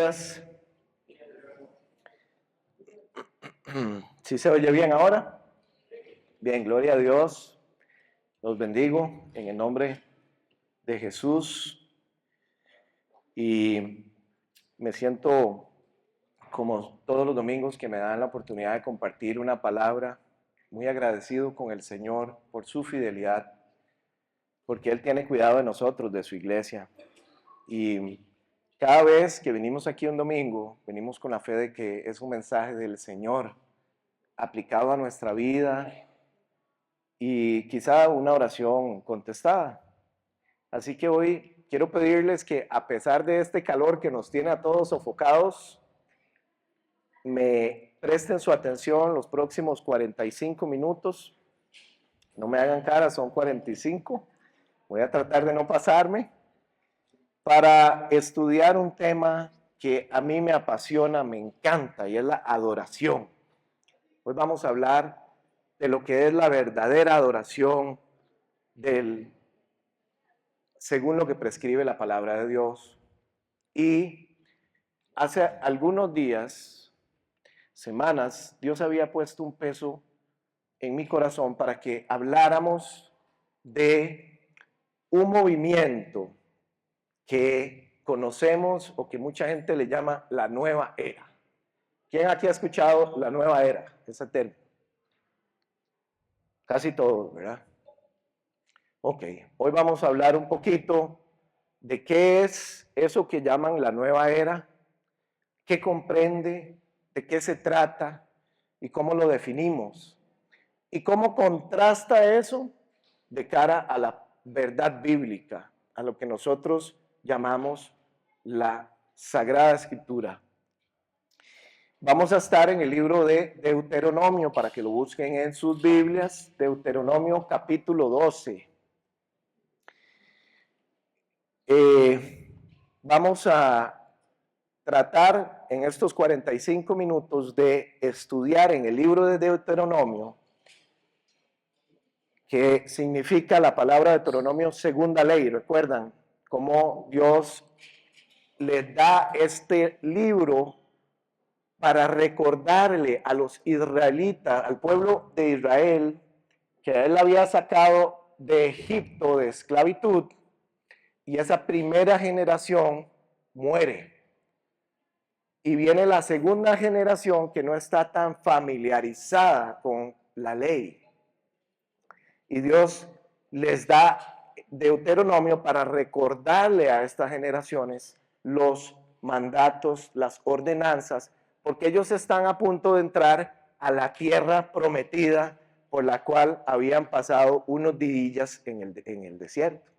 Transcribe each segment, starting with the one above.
días. ¿Sí se oye bien ahora? Bien, gloria a Dios. Los bendigo en el nombre de Jesús. Y me siento como todos los domingos que me dan la oportunidad de compartir una palabra, muy agradecido con el Señor por su fidelidad, porque Él tiene cuidado de nosotros, de su iglesia. Y cada vez que venimos aquí un domingo, venimos con la fe de que es un mensaje del Señor aplicado a nuestra vida y quizá una oración contestada. Así que hoy quiero pedirles que, a pesar de este calor que nos tiene a todos sofocados, me presten su atención los próximos 45 minutos. No me hagan cara, son 45. Voy a tratar de no pasarme, para estudiar un tema que a mí me apasiona, me encanta, y es la adoración. Hoy vamos a hablar de lo que es la verdadera adoración según lo que prescribe la palabra de Dios. Y hace algunos días, semanas, Dios había puesto un peso en mi corazón para que habláramos de un movimiento que conocemos o que mucha gente le llama la nueva era. ¿Quién aquí ha escuchado la nueva era? Ese término. Casi todos, ¿verdad? Ok, hoy vamos a hablar un poquito de qué es eso que llaman la nueva era, qué comprende, de qué se trata y cómo lo definimos. Y cómo contrasta eso de cara a la verdad bíblica, a lo que nosotros llamamos la Sagrada Escritura. Vamos a estar en el libro de Deuteronomio, para que lo busquen en sus Biblias, Deuteronomio capítulo 12. Vamos a tratar en estos 45 minutos de estudiar en el libro de Deuteronomio, que significa la palabra Deuteronomio segunda ley. ¿Recuerdan cómo Dios les da este libro para recordarle a los israelitas, al pueblo de Israel, que Él había sacado de Egipto de esclavitud, y esa primera generación muere? Y viene la segunda generación que no está tan familiarizada con la ley. Y Dios les da Deuteronomio para recordarle a estas generaciones los mandatos, las ordenanzas, porque ellos están a punto de entrar a la tierra prometida por la cual habían pasado unos días en el desierto.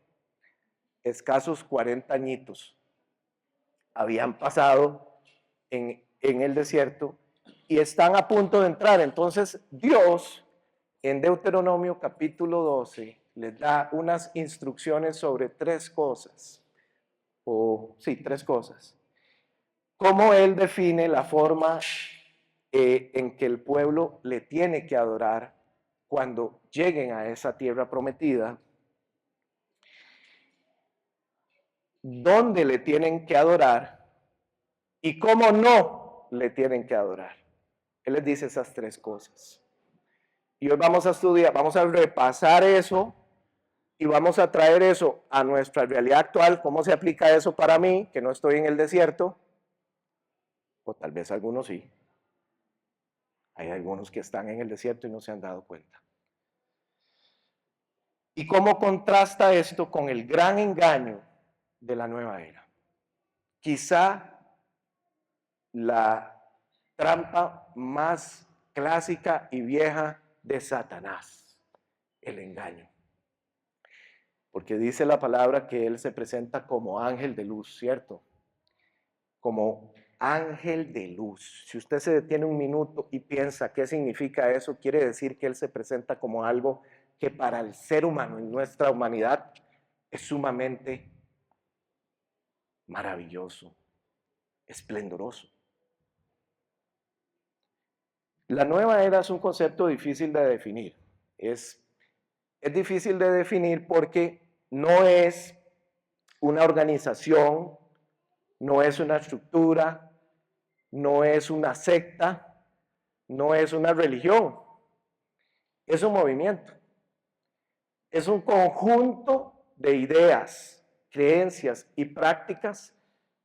Escasos 40 añitos habían pasado en el desierto y están a punto de entrar. Entonces Dios, en Deuteronomio capítulo 12, les da unas instrucciones sobre tres cosas. Tres cosas. Cómo Él define la forma en que el pueblo le tiene que adorar cuando lleguen a esa tierra prometida. Dónde le tienen que adorar y cómo no le tienen que adorar. Él les dice esas tres cosas. Y hoy vamos a estudiar, vamos a repasar eso y vamos a traer eso a nuestra realidad actual. ¿Cómo se aplica eso para mí, que no estoy en el desierto? O tal vez algunos sí. Hay algunos que están en el desierto y no se han dado cuenta. ¿Y cómo contrasta esto con el gran engaño de la nueva era? Quizá la trampa más clásica y vieja de Satanás, el engaño. Porque dice la palabra que él se presenta como ángel de luz, ¿cierto? Como ángel de luz. Si usted se detiene un minuto y piensa qué significa eso, quiere decir que él se presenta como algo que para el ser humano, en nuestra humanidad, es sumamente maravilloso, esplendoroso. La nueva era es un concepto difícil de definir. Es difícil de definir porque no es una organización no es una estructura, no es una secta, no es una religión, es un movimiento. Es un conjunto de ideas, creencias y prácticas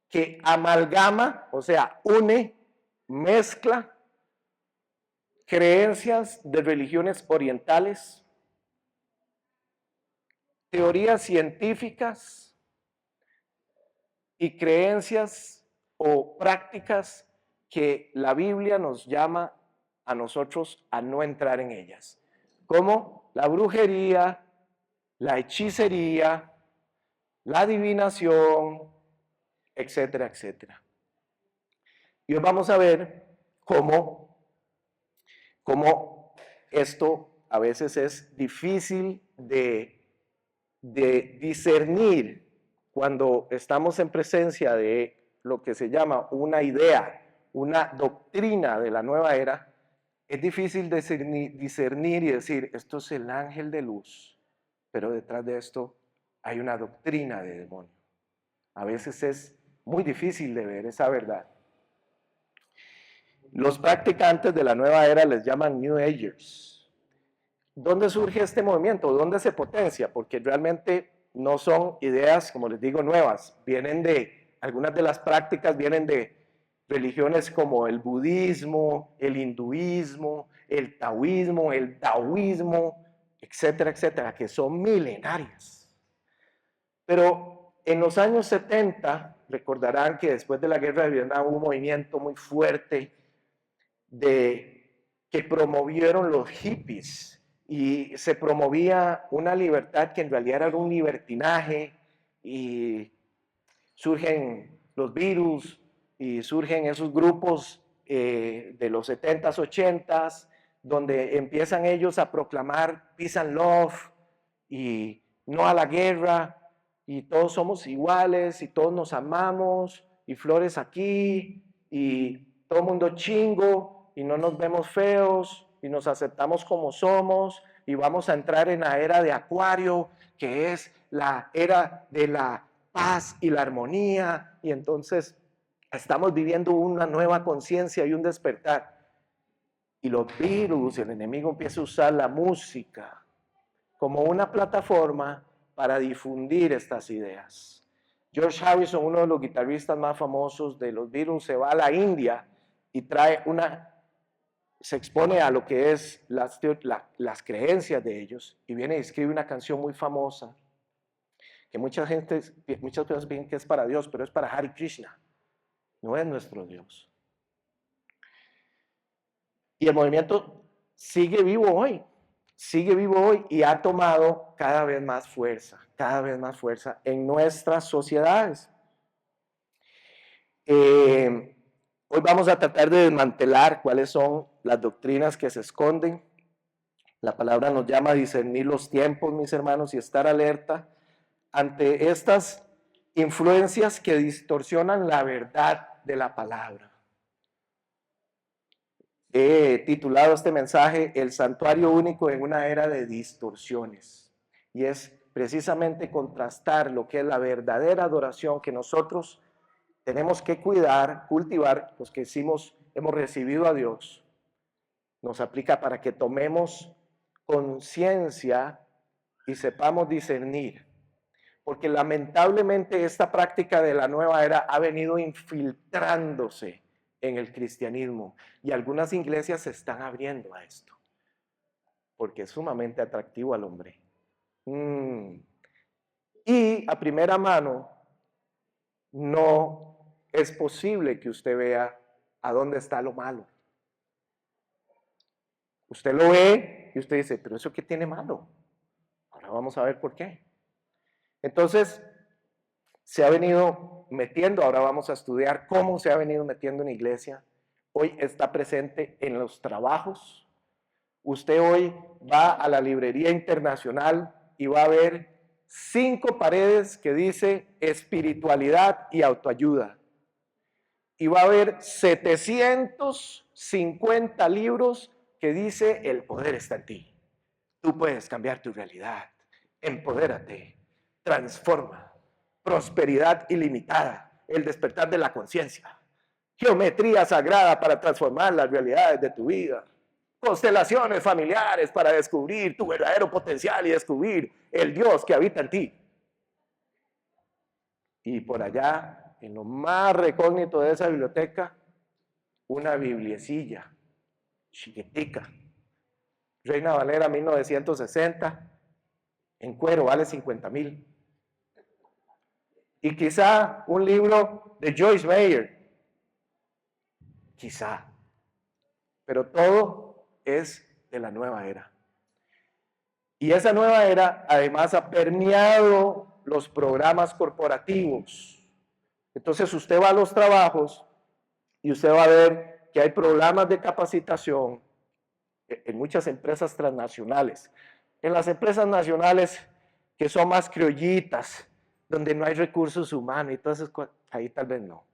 que amalgama, o sea, une, mezcla creencias de religiones orientales, teorías científicas y creencias o prácticas que la Biblia nos llama a nosotros a no entrar en ellas, como la brujería, la hechicería, la adivinación, etcétera, etcétera. Y hoy vamos a ver cómo esto a veces es difícil de discernir cuando estamos en presencia de lo que se llama una idea, una doctrina de la nueva era. Es difícil discernir y decir, esto es el ángel de luz, pero detrás de esto hay una doctrina de demonio. A veces es muy difícil de ver esa verdad. Los practicantes de la nueva era les llaman New Agers. ¿Dónde surge este movimiento? ¿Dónde se potencia? Porque realmente no son ideas, como les digo, nuevas. Vienen de, algunas de las prácticas vienen de religiones como el budismo, el hinduismo, el taoísmo, etcétera, etcétera, que son milenarias. Pero en los años 70, recordarán que después de la guerra de Vietnam hubo un movimiento muy fuerte que promovieron los hippies y se promovía una libertad que en realidad era un libertinaje y surgen los Beatles y surgen esos grupos de los 70s, 80s, donde empiezan ellos a proclamar peace and love y no a la guerra y todos somos iguales y todos nos amamos y flores aquí y todo el mundo chingo y no nos vemos feos y nos aceptamos como somos y vamos a entrar en la era de Acuario, que es la era de la paz y la armonía, y entonces estamos viviendo una nueva conciencia y un despertar. Y los virus, el enemigo empieza a usar la música como una plataforma para difundir estas ideas. George Harrison, uno de los guitarristas más famosos de los Beatles, se va a la India y se expone a lo que es las creencias de ellos y viene y escribe una canción muy famosa que muchas personas piensan que es para Dios, pero es para Hare Krishna, no es nuestro Dios. Y el movimiento sigue vivo hoy y ha tomado cada vez más fuerza en nuestras sociedades. Hoy vamos a tratar de desmantelar cuáles son las doctrinas que se esconden. La palabra nos llama a discernir los tiempos, mis hermanos, y estar alerta ante estas influencias que distorsionan la verdad de la palabra. He titulado este mensaje El santuario único en una era de distorsiones, y es precisamente contrastar lo que es la verdadera adoración que nosotros tenemos que cuidar, cultivar, los que hemos recibido a Dios. Nos aplica para que tomemos conciencia y sepamos discernir. Porque lamentablemente esta práctica de la nueva era ha venido infiltrándose en el cristianismo. Y algunas iglesias se están abriendo a esto. Porque es sumamente atractivo al hombre. Y a primera mano, no es posible que usted vea a dónde está lo malo. Usted lo ve y usted dice, pero ¿eso qué tiene malo? Ahora vamos a ver por qué. Entonces, se ha venido metiendo, ahora vamos a estudiar cómo se ha venido metiendo en iglesia. Hoy está presente en los trabajos. Usted hoy va a la librería internacional y va a ver 5 paredes que dice espiritualidad y autoayuda. Y va a haber 750 libros que dice el poder está en ti. Tú puedes cambiar tu realidad. Empodérate. Transforma. Prosperidad ilimitada. el despertar de la conciencia. Geometría sagrada para transformar las realidades de tu vida. Constelaciones familiares para descubrir tu verdadero potencial y descubrir el Dios que habita en ti. Y por allá, en lo más recógnito de esa biblioteca, una bibliecilla chiquitica. Reina Valera 1960, en cuero, vale 50,000. Y quizá un libro de Joyce Meyer, quizá. Pero todo es de la nueva era. Y esa nueva era además ha permeado los programas corporativos. Entonces usted va a los trabajos y usted va a ver que hay programas de capacitación en muchas empresas transnacionales. En las empresas nacionales que son más criollitas, donde no hay recursos humanos y todas esas cosas, ahí tal vez no.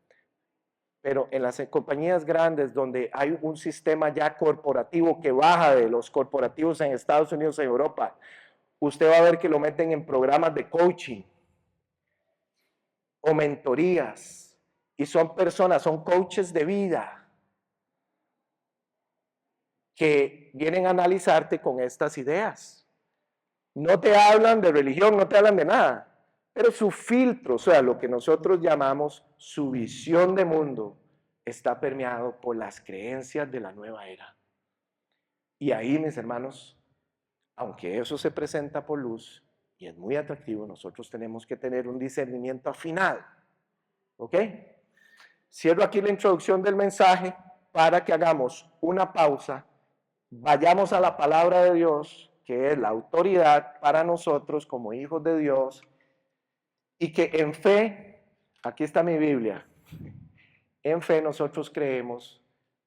Pero en las compañías grandes donde hay un sistema ya corporativo que baja de los corporativos en Estados Unidos y Europa, usted va a ver que lo meten en programas de coaching o mentorías. Y son personas, son coaches de vida que vienen a analizarte con estas ideas. No te hablan de religión, no te hablan de nada. Pero su filtro, o sea, lo que nosotros llamamos su visión de mundo, está permeado por las creencias de la nueva era. Y ahí, mis hermanos, aunque eso se presenta por luz y es muy atractivo, nosotros tenemos que tener un discernimiento afinado. ¿Ok? Cierro aquí la introducción del mensaje para que hagamos una pausa, vayamos a la palabra de Dios, que es la autoridad para nosotros como hijos de Dios, y que en fe, aquí está mi Biblia, en fe nosotros creemos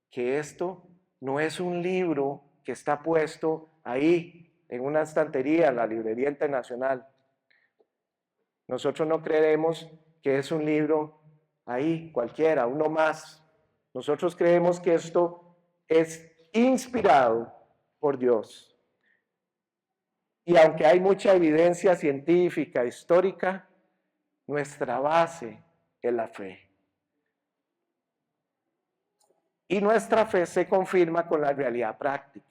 que esto no es un libro que está puesto ahí en una estantería en la Librería Internacional. Nosotros no creemos que es un libro ahí cualquiera, uno más. Nosotros creemos que esto es inspirado por Dios. Y aunque hay mucha evidencia científica, histórica, nuestra base es la fe. Y nuestra fe se confirma con la realidad práctica.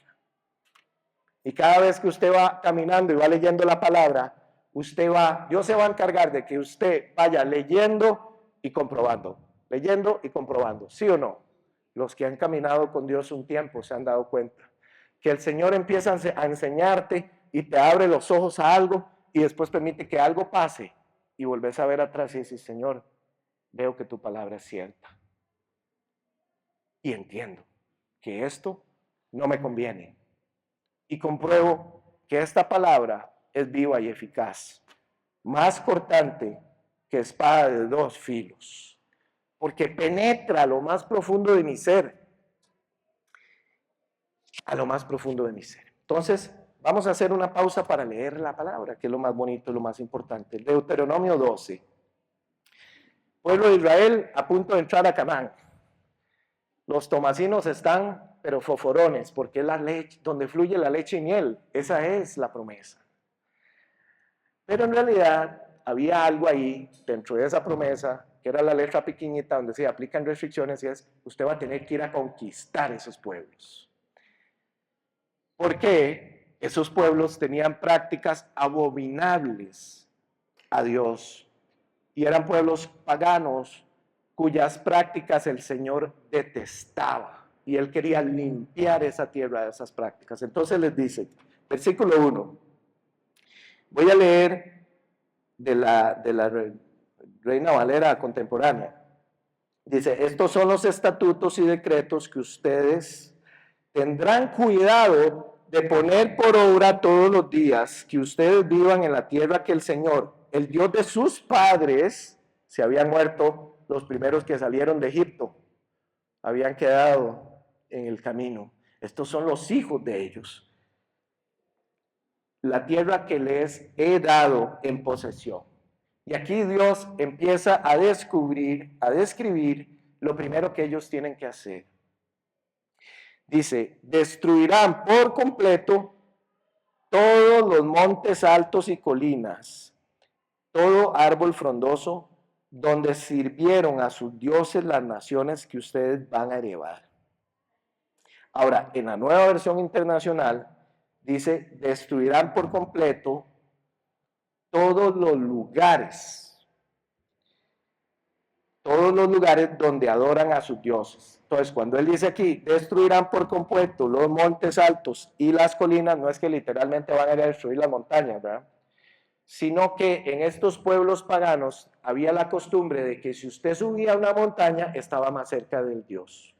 Y cada vez que usted va caminando y va leyendo la palabra, Dios se va a encargar de que usted vaya leyendo y comprobando, ¿sí o no? Los que han caminado con Dios un tiempo se han dado cuenta que el Señor empieza a enseñarte y te abre los ojos a algo y después permite que algo pase y volvés a ver atrás y dices, Señor, veo que tu palabra es cierta. Y entiendo que esto no me conviene. Y compruebo que esta palabra es viva y eficaz, más cortante que espada de dos filos, porque penetra a lo más profundo de mi ser, a lo más profundo de mi ser. Entonces, vamos a hacer una pausa para leer la palabra, que es lo más bonito, lo más importante. Deuteronomio 12. Pueblo de Israel a punto de entrar a Canaán. Los tomasinos están, pero foforones, porque es la leche, donde fluye la leche y miel. Esa es la promesa. Pero en realidad había algo ahí, dentro de esa promesa, que era la letra pequeñita, donde se aplican restricciones, y es, usted va a tener que ir a conquistar esos pueblos. Porque esos pueblos tenían prácticas abominables a Dios. Y eran pueblos paganos, cuyas prácticas el Señor detestaba. Y Él quería limpiar esa tierra de esas prácticas. Entonces les dice, versículo 1. Voy a leer de la Reina Valera contemporánea. Dice, estos son los estatutos y decretos que ustedes tendrán cuidado de poner por obra todos los días que ustedes vivan en la tierra que el Señor, el Dios de sus padres, se habían muerto los primeros que salieron de Egipto, habían quedado en el camino. Estos son los hijos de ellos. La tierra que les he dado en posesión. Y aquí Dios empieza a describir lo primero que ellos tienen que hacer. Dice, destruirán por completo todos los montes altos y colinas, todo árbol frondoso, donde sirvieron a sus dioses las naciones que ustedes van a heredar. Ahora, en la nueva versión internacional, dice, destruirán por completo todos los lugares donde adoran a sus dioses. Entonces, cuando él dice aquí, destruirán por completo los montes altos y las colinas, no es que literalmente van a ir a destruir las montañas, ¿verdad? Sino que en estos pueblos paganos había la costumbre de que si usted subía a una montaña, estaba más cerca del Dios.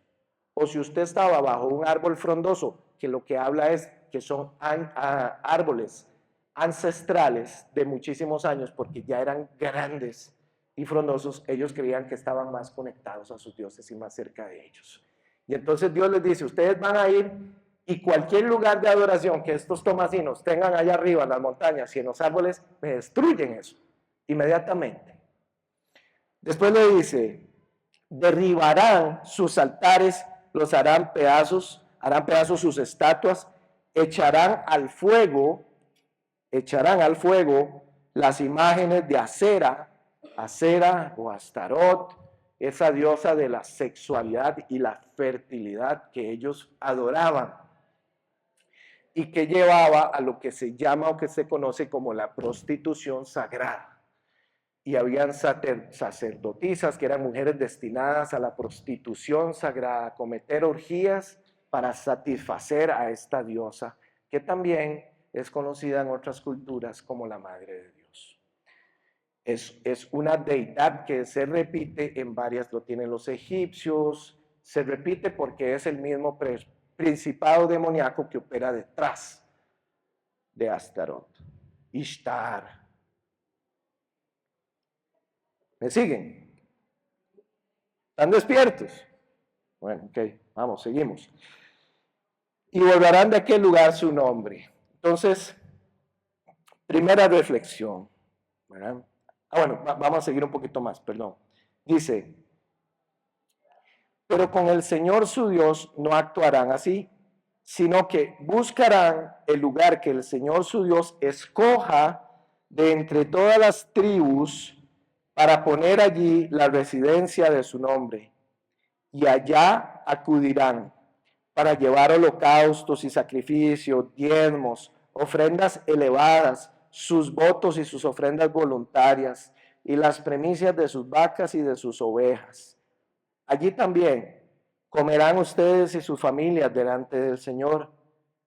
O si usted estaba bajo un árbol frondoso, que lo que habla es que son árboles ancestrales de muchísimos años, porque ya eran grandes y frondosos, ellos creían que estaban más conectados a sus dioses y más cerca de ellos. Y entonces Dios les dice, ustedes van a ir y cualquier lugar de adoración que estos tomasinos tengan allá arriba en las montañas y en los árboles, me destruyen eso inmediatamente. Después le dice, derribarán sus altares, los harán pedazos sus estatuas, echarán al fuego las imágenes de Acera o Astarot, esa diosa de la sexualidad y la fertilidad que ellos adoraban y que llevaba a lo que se llama o que se conoce como la prostitución sagrada. Y habían sacerdotisas que eran mujeres destinadas a la prostitución sagrada, a cometer orgías para satisfacer a esta diosa, que también es conocida en otras culturas como la Madre de Dios. Es una deidad que se repite en varias, lo tienen los egipcios, se repite porque es el mismo principado demoníaco que opera detrás de Astarot, Ishtar. ¿Me siguen? ¿Están despiertos? Bueno, ok, vamos, seguimos. Y volverán de aquel lugar su nombre. Entonces, primera reflexión, ¿verdad? Bueno, vamos a seguir un poquito más, perdón. Dice, pero con el Señor su Dios no actuarán así, sino que buscarán el lugar que el Señor su Dios escoja de entre todas las tribus para poner allí la residencia de su nombre. Y allá acudirán para llevar holocaustos y sacrificios, diezmos, ofrendas elevadas, sus votos y sus ofrendas voluntarias, y las primicias de sus vacas y de sus ovejas. Allí también comerán ustedes y sus familias delante del Señor,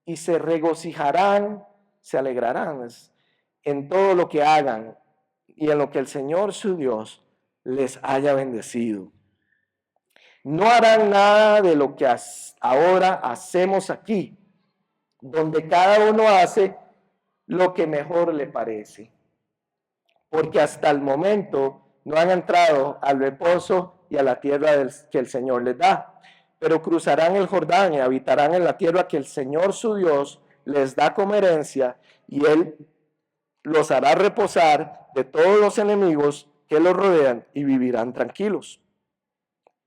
y se regocijarán, se alegrarán en todo lo que hagan y en lo que el Señor su Dios les haya bendecido. No harán nada de lo que ahora hacemos aquí, donde cada uno hace lo que mejor le parece, porque hasta el momento no han entrado al reposo y a la tierra que el Señor les da, pero cruzarán el Jordán y habitarán en la tierra que el Señor su Dios les da como herencia, y Él los hará reposar de todos los enemigos que los rodean y vivirán tranquilos.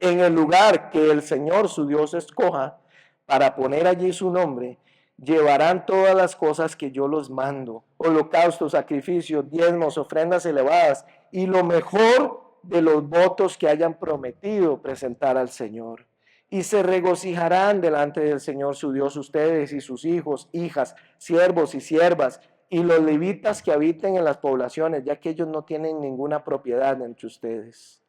En el lugar que el Señor su Dios escoja para poner allí su nombre, llevarán todas las cosas que yo los mando, holocaustos, sacrificios, diezmos, ofrendas elevadas y lo mejor de los votos que hayan prometido presentar al Señor. Y se regocijarán delante del Señor su Dios ustedes y sus hijos, hijas, siervos y siervas, y los levitas que habiten en las poblaciones, ya que ellos no tienen ninguna propiedad entre ustedes.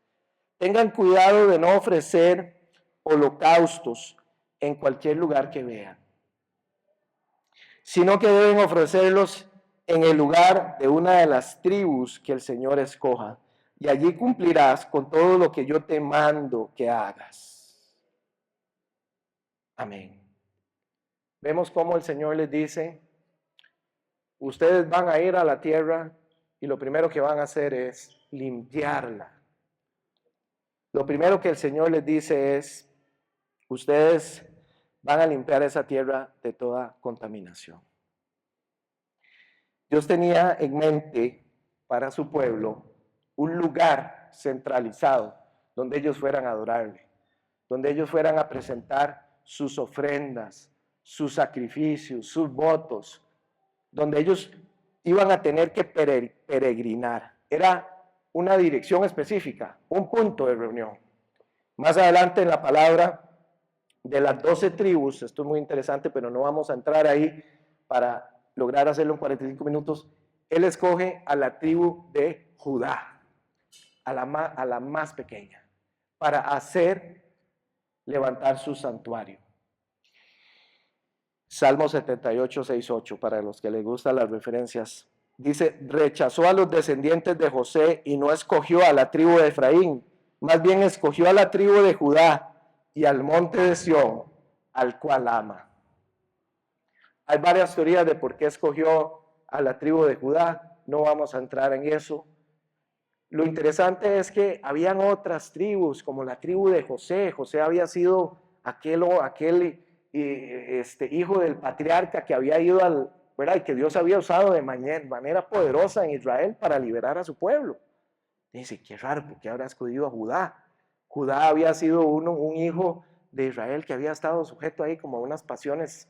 Tengan cuidado de no ofrecer holocaustos en cualquier lugar que vean, sino que deben ofrecerlos en el lugar de una de las tribus que el Señor escoja, y allí cumplirás con todo lo que yo te mando que hagas. Amén. Vemos cómo el Señor les dice, ustedes van a ir a la tierra y lo primero que van a hacer es limpiarla. Lo primero que el Señor les dice es, ustedes van a limpiar esa tierra de toda contaminación. Dios tenía en mente para su pueblo un lugar centralizado donde ellos fueran a adorarle, donde ellos fueran a presentar sus ofrendas, sus sacrificios, sus votos, donde ellos iban a tener que peregrinar. Era una dirección específica, un punto de reunión. Más adelante en la palabra de las 12 tribus, esto es muy interesante, pero no vamos a entrar ahí para lograr hacerlo en 45 minutos, él escoge a la tribu de Judá, a la más pequeña, para hacer levantar su santuario. Salmo 78, 6, 8, para los que les gustan las referencias. Dice, rechazó a los descendientes de José y no escogió a la tribu de Efraín, más bien escogió a la tribu de Judá y al monte de Sión, al cual ama. Hay varias teorías de por qué escogió a la tribu de Judá, no vamos a entrar en eso. Lo interesante es que habían otras tribus, como la tribu de José. José había sido aquel hijo del patriarca que había ido ¿verdad? Y que Dios había usado de manera poderosa en Israel para liberar a su pueblo. Dice, qué raro, ¿por qué habrá escogido a Judá? Judá había sido un hijo de Israel que había estado sujeto ahí como a unas pasiones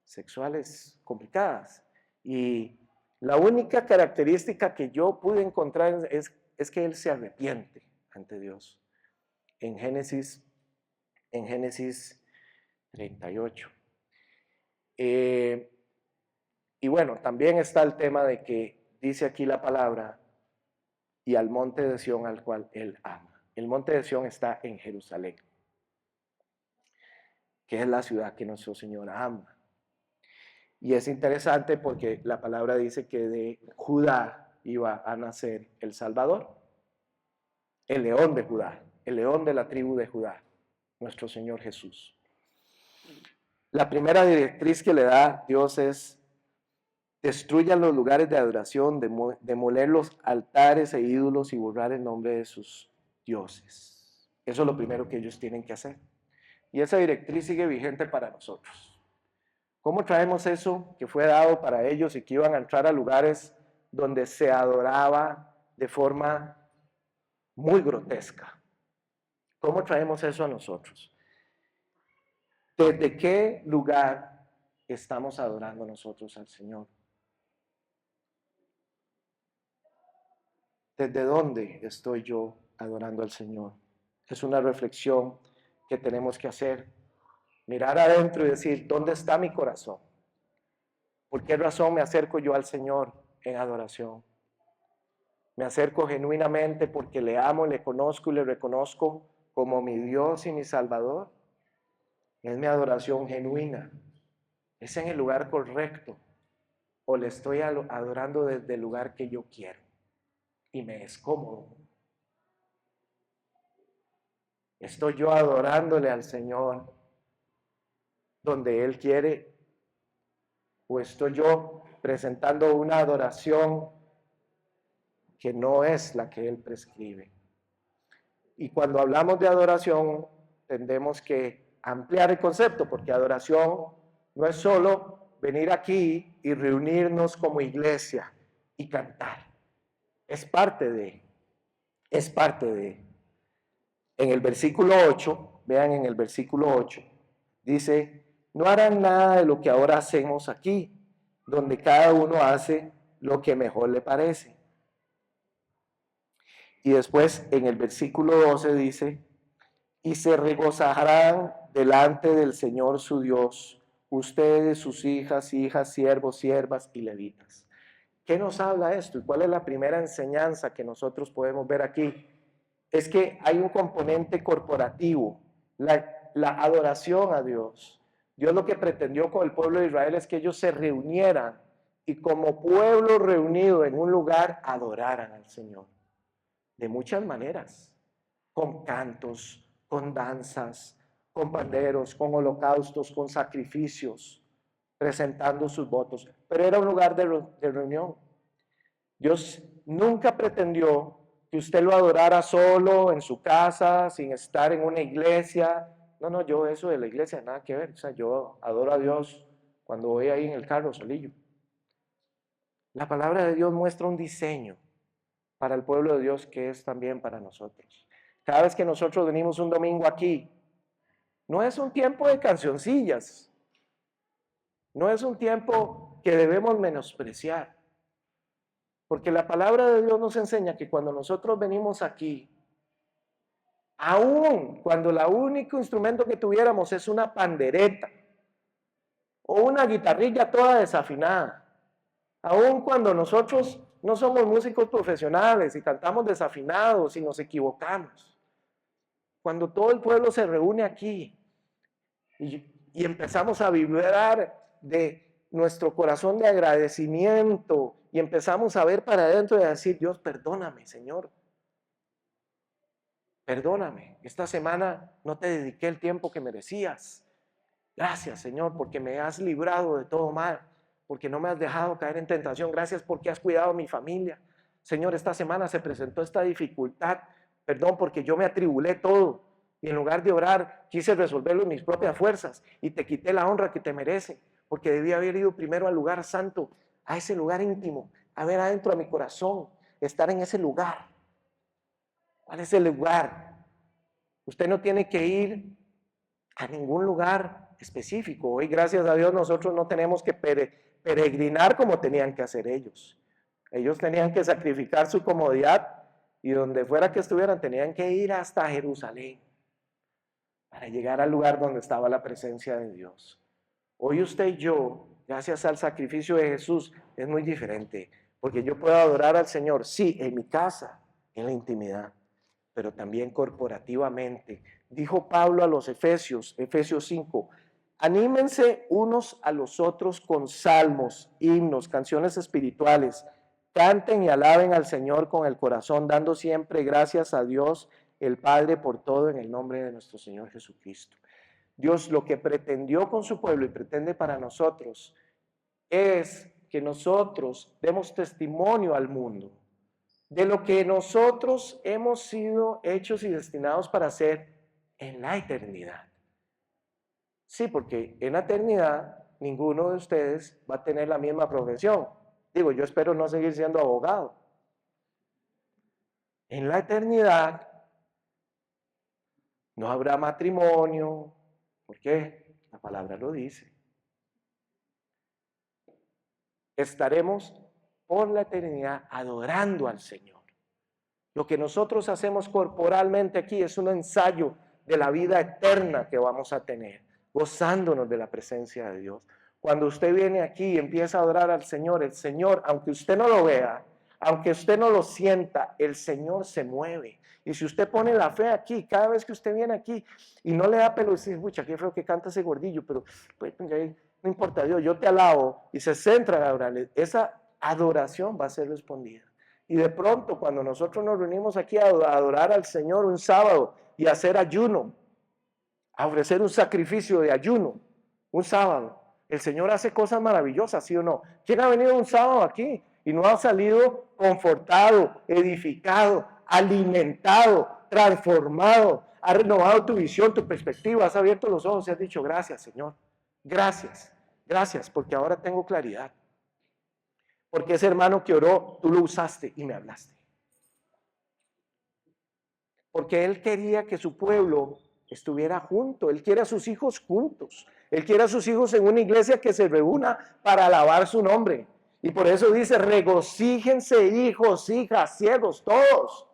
sexuales complicadas. Y la única característica que yo pude encontrar es que él se arrepiente ante Dios. En Génesis 38. Y bueno, también está el tema de que dice aquí la palabra, y al monte de Sión al cual él ama. El monte de Sión está en Jerusalén, que es la ciudad que nuestro Señor ama. Y es interesante porque la palabra dice que de Judá iba a nacer el Salvador, el león de Judá, el león de la tribu de Judá, nuestro Señor Jesús. La primera directriz que le da Dios es: destruyan los lugares de adoración, demoler los altares e ídolos y borrar el nombre de sus dioses. Eso es lo primero que ellos tienen que hacer. Y esa directriz sigue vigente para nosotros. ¿Cómo traemos eso que fue dado para ellos y que iban a entrar a lugares donde se adoraba de forma muy grotesca? ¿Cómo traemos eso a nosotros? ¿Desde qué lugar estamos adorando nosotros al Señor? ¿Desde dónde estoy yo adorando al Señor? Es una reflexión que tenemos que hacer. Mirar adentro y decir, ¿dónde está mi corazón? ¿Por qué razón me acerco yo al Señor en adoración? Me acerco genuinamente porque le amo, le conozco y le reconozco como mi Dios y mi Salvador. Es mi adoración genuina. ¿Es en el lugar correcto? ¿O le estoy adorando desde el lugar que yo quiero y me es cómodo? ¿Estoy yo adorándole al Señor donde Él quiere? ¿O estoy yo presentando una adoración que no es la que Él prescribe? Y cuando hablamos de adoración, tendemos que ampliar el concepto, porque adoración no es solo venir aquí y reunirnos como iglesia y cantar. Es parte de. En el versículo 8, vean en el versículo 8, dice, no harán nada de lo que ahora hacemos aquí, donde cada uno hace lo que mejor le parece. Y después en el versículo 12 dice, y se regocijarán delante del Señor su Dios, ustedes, sus hijas, siervos, siervas y levitas. ¿Qué nos habla esto? ¿Y cuál es la primera enseñanza que nosotros podemos ver aquí? Es que hay un componente corporativo, la adoración a Dios. Dios lo que pretendió con el pueblo de Israel es que ellos se reunieran y como pueblo reunido en un lugar adoraran al Señor. De muchas maneras, con cantos, con danzas, con panderos, con holocaustos, con sacrificios, presentando sus votos. Pero era un lugar de reunión. Dios nunca pretendió que usted lo adorara solo en su casa, sin estar en una iglesia. No, yo eso de la iglesia nada que ver. O sea, yo adoro a Dios cuando voy ahí en el carro solillo. La palabra de Dios muestra un diseño para el pueblo de Dios que es también para nosotros. Cada vez que nosotros venimos un domingo aquí, no es un tiempo de cancioncillas, no es un tiempo que debemos menospreciar. Porque la palabra de Dios nos enseña que cuando nosotros venimos aquí, aún cuando el único instrumento que tuviéramos es una pandereta o una guitarrilla toda desafinada, aún cuando nosotros no somos músicos profesionales y cantamos desafinados y nos equivocamos, cuando todo el pueblo se reúne aquí y empezamos a vibrar de nuestro corazón de agradecimiento y empezamos a ver para adentro y a decir, Dios, perdóname, Señor. Perdóname, esta semana no te dediqué el tiempo que merecías. Gracias, Señor, porque me has librado de todo mal, porque no me has dejado caer en tentación. Gracias porque has cuidado a mi familia. Señor, esta semana se presentó esta dificultad. Perdón porque yo me atribulé todo y en lugar de orar quise resolverlo en mis propias fuerzas y te quité la honra que te merece, porque debía haber ido primero al lugar santo, a ese lugar íntimo, a ver adentro a mi corazón, estar en ese lugar. ¿Cuál es el lugar? Usted no tiene que ir a ningún lugar específico. Hoy, gracias a Dios, nosotros no tenemos que peregrinar como tenían que hacer ellos. Ellos tenían que sacrificar su comodidad y donde fuera que estuvieran tenían que ir hasta Jerusalén para llegar al lugar donde estaba la presencia de Dios. Hoy usted y yo, gracias al sacrificio de Jesús, es muy diferente, porque yo puedo adorar al Señor, sí, en mi casa, en la intimidad, pero también corporativamente. Dijo Pablo a los Efesios 5, anímense unos a los otros con salmos, himnos, canciones espirituales, canten y alaben al Señor con el corazón, dando siempre gracias a Dios el Padre por todo en el nombre de nuestro Señor Jesucristo. Dios lo que pretendió con su pueblo y pretende para nosotros es que nosotros demos testimonio al mundo de lo que nosotros hemos sido hechos y destinados para hacer en la eternidad. Sí, porque en la eternidad ninguno de ustedes va a tener la misma profesión. Digo, yo espero no seguir siendo abogado. En la eternidad no habrá matrimonio. ¿Por qué? La palabra lo dice. Estaremos por la eternidad adorando al Señor. Lo que nosotros hacemos corporalmente aquí es un ensayo de la vida eterna que vamos a tener, gozándonos de la presencia de Dios. Cuando usted viene aquí y empieza a adorar al Señor, el Señor, aunque usted no lo vea, aunque usted no lo sienta, el Señor se mueve. Y si usted pone la fe aquí, cada vez que usted viene aquí y no le da pelo, dice, pucha, qué feo que canta ese gordillo, pero pues, no importa, Dios, yo te alabo, y se centra en adorarle, esa adoración va a ser respondida. Y de pronto, cuando nosotros nos reunimos aquí a adorar al Señor un sábado y a hacer ayuno, a ofrecer un sacrificio de ayuno, un sábado, el Señor hace cosas maravillosas, ¿sí o no? ¿Quién ha venido un sábado aquí y no ha salido confortado, edificado, alimentado, transformado, ha renovado tu visión, tu perspectiva, has abierto los ojos y has dicho, gracias, Señor, gracias, porque ahora tengo claridad? Porque ese hermano que oró, tú lo usaste y me hablaste. Porque él quería que su pueblo estuviera junto. Él quiere a sus hijos juntos. Él quiere a sus hijos en una iglesia que se reúna para alabar su nombre. Y por eso dice, regocíjense hijos, hijas, ciegos, todos.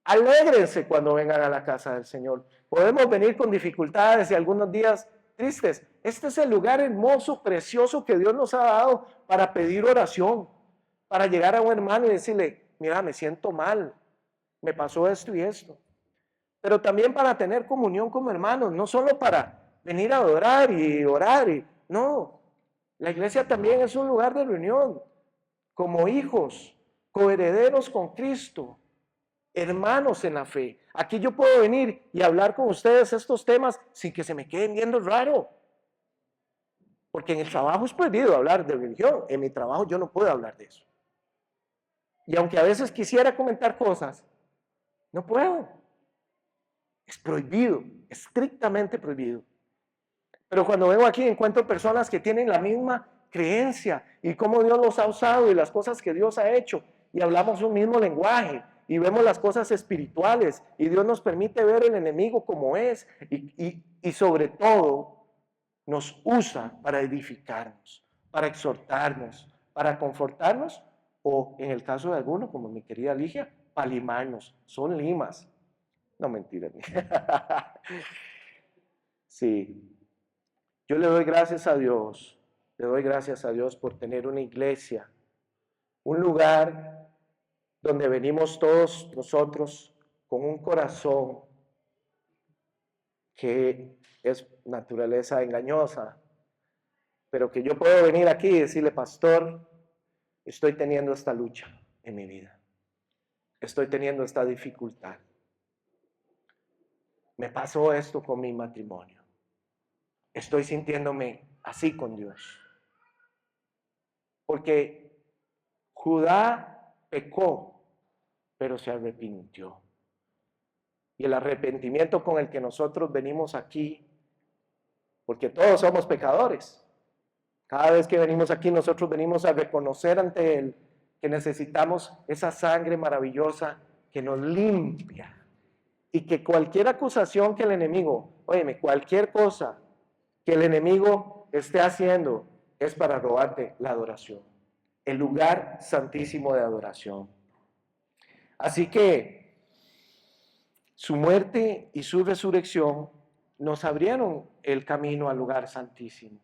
Alégrense cuando vengan a la casa del Señor. Podemos venir con dificultades y algunos días tristes. Este es el lugar hermoso, precioso que Dios nos ha dado para pedir oración, para llegar a un hermano y decirle, mira, me siento mal, me pasó esto y esto. Pero también para tener comunión como hermanos, no solo para venir a adorar y orar. No, la iglesia también es un lugar de reunión, como hijos, coherederos con Cristo, hermanos en la fe. Aquí yo puedo venir y hablar con ustedes estos temas sin que se me queden viendo raro. Porque en el trabajo es prohibido hablar de religión. En mi trabajo yo no puedo hablar de eso. Y aunque a veces quisiera comentar cosas, no puedo. Es prohibido, estrictamente prohibido. Pero cuando vengo aquí encuentro personas que tienen la misma creencia y cómo Dios los ha usado y las cosas que Dios ha hecho. Y hablamos un mismo lenguaje y vemos las cosas espirituales y Dios nos permite ver el enemigo como es y sobre todo nos usa para edificarnos, para exhortarnos, para confortarnos o en el caso de algunos, como mi querida Ligia, palimanos, son limas. No, mentira. Sí, yo le doy gracias a Dios, le doy gracias a Dios por tener una iglesia, un lugar donde venimos todos nosotros con un corazón que es naturaleza engañosa, pero que yo puedo venir aquí y decirle, pastor, estoy teniendo esta lucha en mi vida, estoy teniendo esta dificultad, me pasó esto con mi matrimonio, estoy sintiéndome así con Dios, porque Judá pecó, pero se arrepintió. Y el arrepentimiento con el que nosotros venimos aquí, porque todos somos pecadores. Cada vez que venimos aquí, nosotros venimos a reconocer ante Él que necesitamos esa sangre maravillosa que nos limpia. Y que cualquier acusación que el enemigo, óyeme, cualquier cosa que el enemigo esté haciendo es para robarte la adoración. El lugar santísimo de adoración. Así que su muerte y su resurrección nos abrieron el camino al lugar santísimo.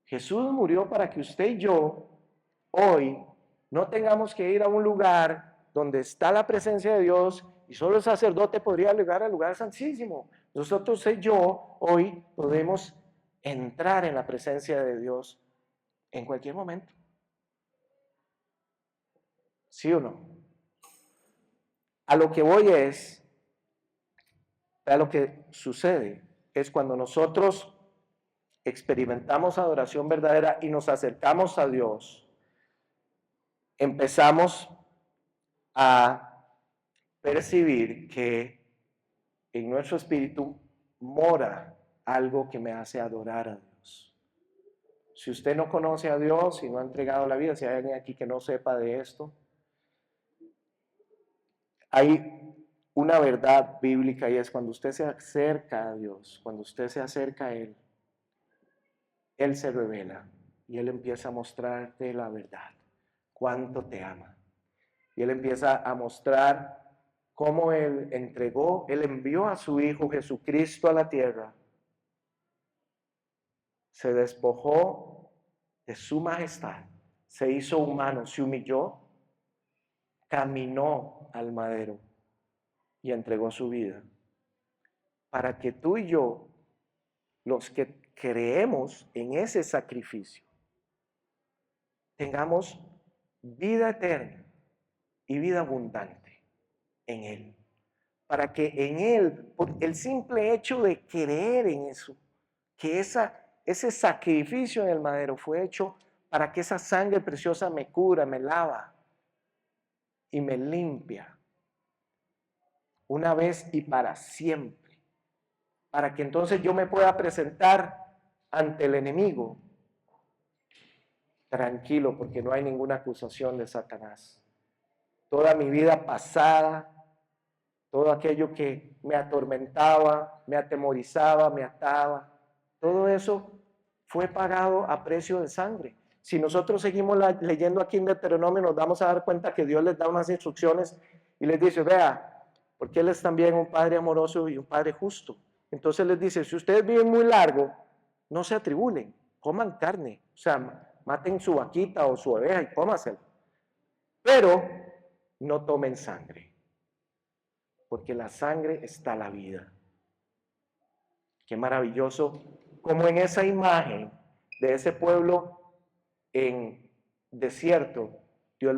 Jesús murió para que usted y yo hoy no tengamos que ir a un lugar donde está la presencia de Dios y solo el sacerdote podría llegar al lugar santísimo. Nosotros y yo hoy podemos entrar en la presencia de Dios en cualquier momento. ¿Sí o no? A lo que voy es, a lo que sucede es cuando nosotros experimentamos adoración verdadera y nos acercamos a Dios, empezamos a percibir que en nuestro espíritu mora algo que me hace adorar a Dios. Si usted no conoce a Dios y no ha entregado la vida, si hay alguien aquí que no sepa de esto, hay una verdad bíblica y es cuando usted se acerca a Dios, cuando usted se acerca a Él, Él se revela y Él empieza a mostrarte la verdad, cuánto te ama. Y Él empieza a mostrar cómo Él entregó, Él envió a su Hijo Jesucristo a la tierra, se despojó de su majestad, se hizo humano, se humilló, caminó al madero y entregó su vida para que tú y yo, los que creemos en ese sacrificio, tengamos vida eterna y vida abundante en Él. Para que en Él, por el simple hecho de creer en eso, que ese sacrificio en el madero fue hecho para que esa sangre preciosa me cura, me lava y me limpia una vez y para siempre, para que entonces yo me pueda presentar ante el enemigo tranquilo, porque no hay ninguna acusación de Satanás. Toda mi vida pasada, todo aquello que me atormentaba, me atemorizaba, me ataba, todo eso fue pagado a precio de sangre. Si nosotros seguimos leyendo aquí en Deuteronomio, nos vamos a dar cuenta que Dios les da unas instrucciones y les dice, vea, porque Él es también un Padre amoroso y un Padre justo. Entonces les dice, si ustedes viven muy largo, no se atribulen, coman carne, o sea, maten su vaquita o su oveja y cómasela. Pero no tomen sangre, porque la sangre está la vida. Qué maravilloso, como en esa imagen de ese pueblo en desierto, Dios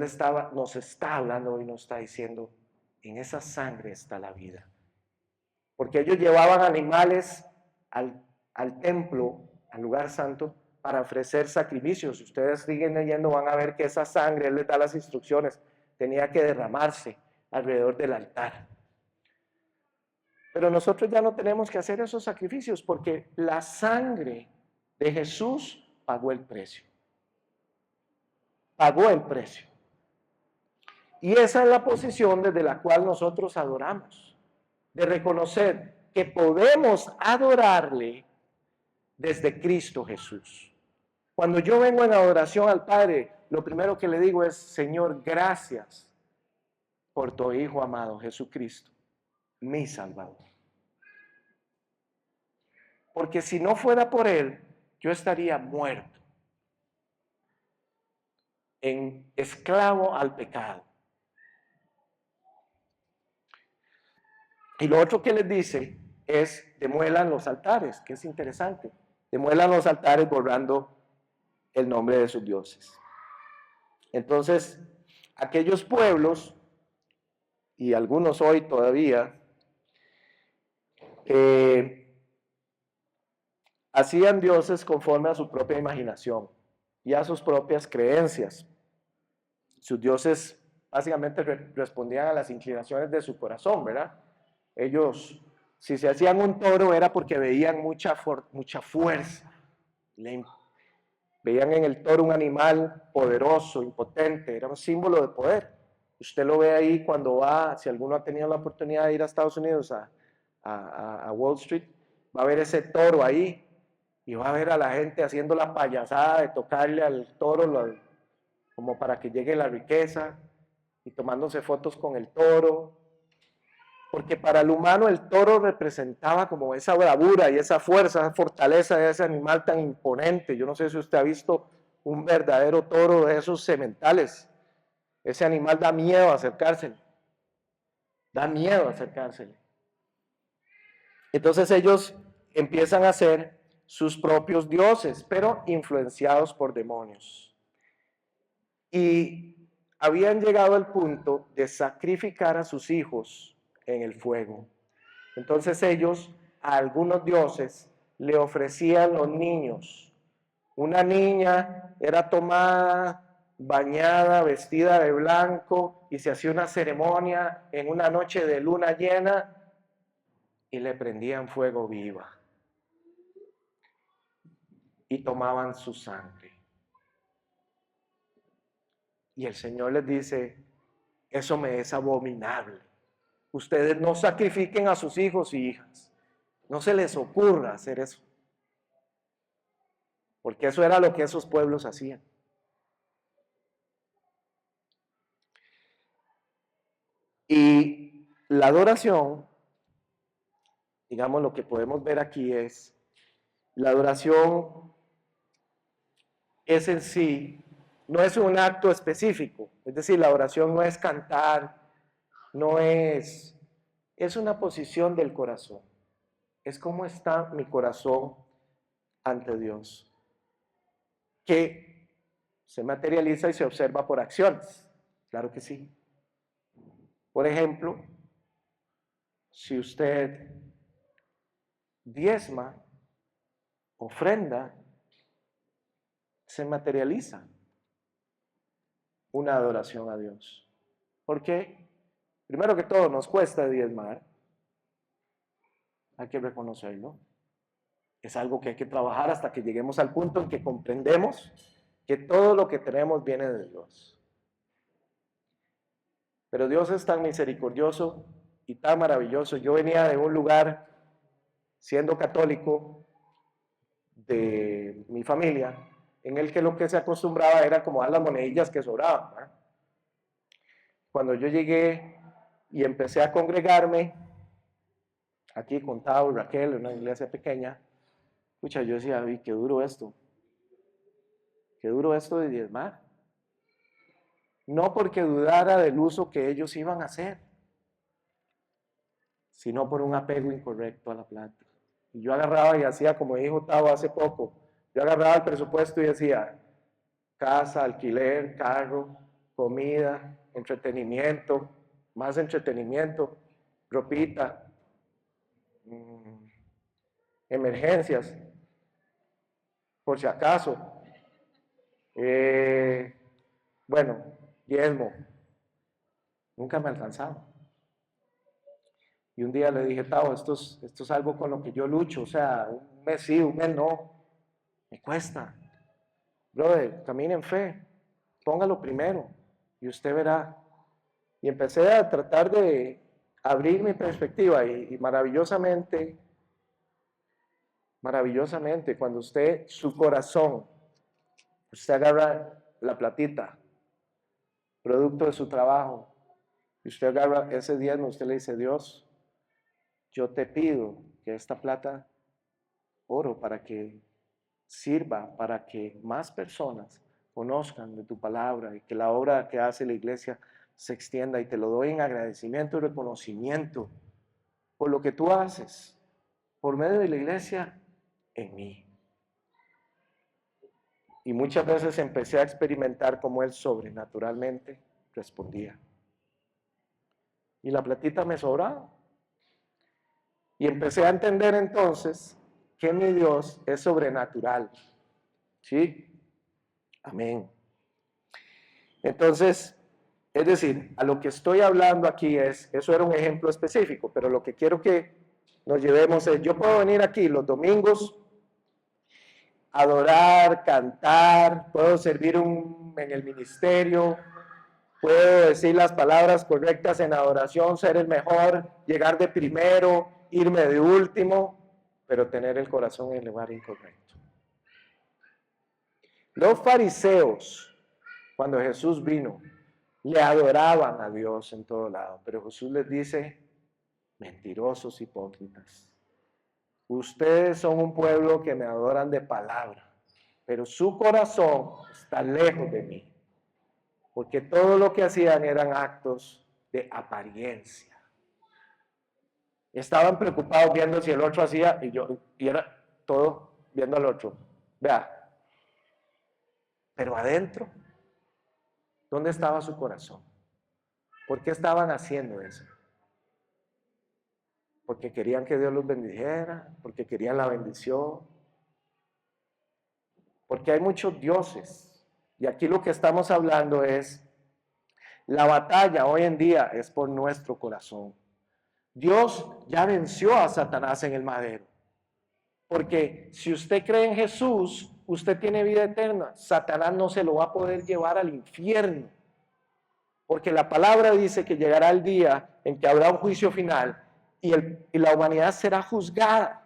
nos está hablando y nos está diciendo, en esa sangre está la vida. Porque ellos llevaban animales al templo, al lugar santo, para ofrecer sacrificios. Si ustedes siguen leyendo, van a ver que esa sangre, Él les da las instrucciones, tenía que derramarse alrededor del altar. Pero nosotros ya no tenemos que hacer esos sacrificios porque la sangre de Jesús pagó el precio. Pagó el precio. Y esa es la posición desde la cual nosotros adoramos. De reconocer que podemos adorarle desde Cristo Jesús. Cuando yo vengo en adoración al Padre, lo primero que le digo es, Señor, gracias por tu Hijo amado, Jesucristo, mi Salvador. Porque si no fuera por Él, yo estaría muerto, en esclavo al pecado. Y lo otro que les dice es, demuelan los altares, que es interesante. Demuelan los altares borrando el nombre de sus dioses. Entonces, aquellos pueblos, y algunos hoy todavía, hacían dioses conforme a su propia imaginación y a sus propias creencias. Sus dioses básicamente respondían a las inclinaciones de su corazón, ¿verdad? Ellos, si se hacían un toro, era porque veían mucha fuerza. Veían en el toro un animal poderoso, impotente, era un símbolo de poder. Usted lo ve ahí cuando va, si alguno ha tenido la oportunidad de ir a Estados Unidos, a Wall Street, va a ver ese toro ahí y va a ver a la gente haciendo la payasada de tocarle al toro como para que llegue la riqueza y tomándose fotos con el toro. Porque para el humano el toro representaba como esa bravura y esa fuerza, esa fortaleza de ese animal tan imponente. Yo no sé si usted ha visto un verdadero toro de esos sementales. Ese animal da miedo acercársele. Da miedo acercársele. Entonces ellos empiezan a ser sus propios dioses, pero influenciados por demonios. Y habían llegado al punto de sacrificar a sus hijos en el fuego. Entonces ellos a algunos dioses le ofrecían los niños. Una niña era tomada, bañada, vestida de blanco y se hacía una ceremonia en una noche de luna llena y le prendían fuego viva y tomaban su sangre. Y el Señor les dice, eso me es abominable. Ustedes no sacrifiquen a sus hijos y hijas. No se les ocurra hacer eso. Porque eso era lo que esos pueblos hacían. Y la adoración, digamos, lo que podemos ver aquí es, la adoración es en sí, no es un acto específico. Es decir, la adoración no es cantar, no es una posición del corazón. Es cómo está mi corazón ante Dios, que se materializa y se observa por acciones. Claro que sí. Por ejemplo, si usted diezma, ofrenda, se materializa una adoración a Dios. ¿Por qué? Primero que todo, nos cuesta diezmar. Hay que reconocerlo. Es algo que hay que trabajar hasta que lleguemos al punto en que comprendemos que todo lo que tenemos viene de Dios. Pero Dios es tan misericordioso y tan maravilloso. Yo venía de un lugar, siendo católico, de mi familia, en el que lo que se acostumbraba era como dar las monedillas que sobraban, ¿verdad? Cuando yo llegué y empecé a congregarme, aquí con Tao y Raquel, en una iglesia pequeña, pucha, yo decía, uy, qué duro esto de diezmar. No porque dudara del uso que ellos iban a hacer, sino por un apego incorrecto a la plata. Y yo agarraba y hacía, como dijo Tao hace poco, yo agarraba el presupuesto y decía, casa, alquiler, carro, comida, entretenimiento, más entretenimiento, ropita, emergencias, por si acaso. Bueno, diezmo. Nunca me alcanzaba. Y un día le dije, Tao, esto es algo con lo que yo lucho, o sea, un mes sí, un mes no, me cuesta. Brother, camine en fe, póngalo primero y usted verá. Y empecé a tratar de abrir mi perspectiva y maravillosamente, cuando usted, su corazón, usted agarra la platita, producto de su trabajo. Y usted agarra ese diezmo, usted le dice, Dios, yo te pido que esta plata, oro para que sirva, para que más personas conozcan de tu palabra y que la obra que hace la iglesia se extienda, y te lo doy en agradecimiento y reconocimiento por lo que tú haces por medio de la iglesia en mí. Y muchas veces empecé a experimentar cómo él sobrenaturalmente respondía. Y la platita me sobraba. Y empecé a entender entonces que mi Dios es sobrenatural. ¿Sí? Amén. Entonces, es decir, a lo que estoy hablando aquí eso era un ejemplo específico, pero lo que quiero que nos llevemos es, yo puedo venir aquí los domingos, adorar, cantar, puedo servir en el ministerio, puedo decir las palabras correctas en adoración, ser el mejor, llegar de primero, irme de último, pero tener el corazón en el lugar incorrecto. Los fariseos, cuando Jesús vino, le adoraban a Dios en todo lado, pero Jesús les dice, mentirosos hipócritas, ustedes son un pueblo que me adoran de palabra, pero su corazón está lejos de mí, porque todo lo que hacían eran actos de apariencia. Estaban preocupados viendo si el otro hacía y era todo viendo al otro. Vea, pero adentro, ¿dónde estaba su corazón? ¿Por qué estaban haciendo eso? Porque querían que Dios los bendijera, porque querían la bendición, porque hay muchos dioses. Y aquí lo que estamos hablando es, la batalla hoy en día es por nuestro corazón. Dios ya venció a Satanás en el madero. Porque si usted cree en Jesús, usted tiene vida eterna. Satanás no se lo va a poder llevar al infierno. Porque la palabra dice que llegará el día en que habrá un juicio final y la humanidad será juzgada.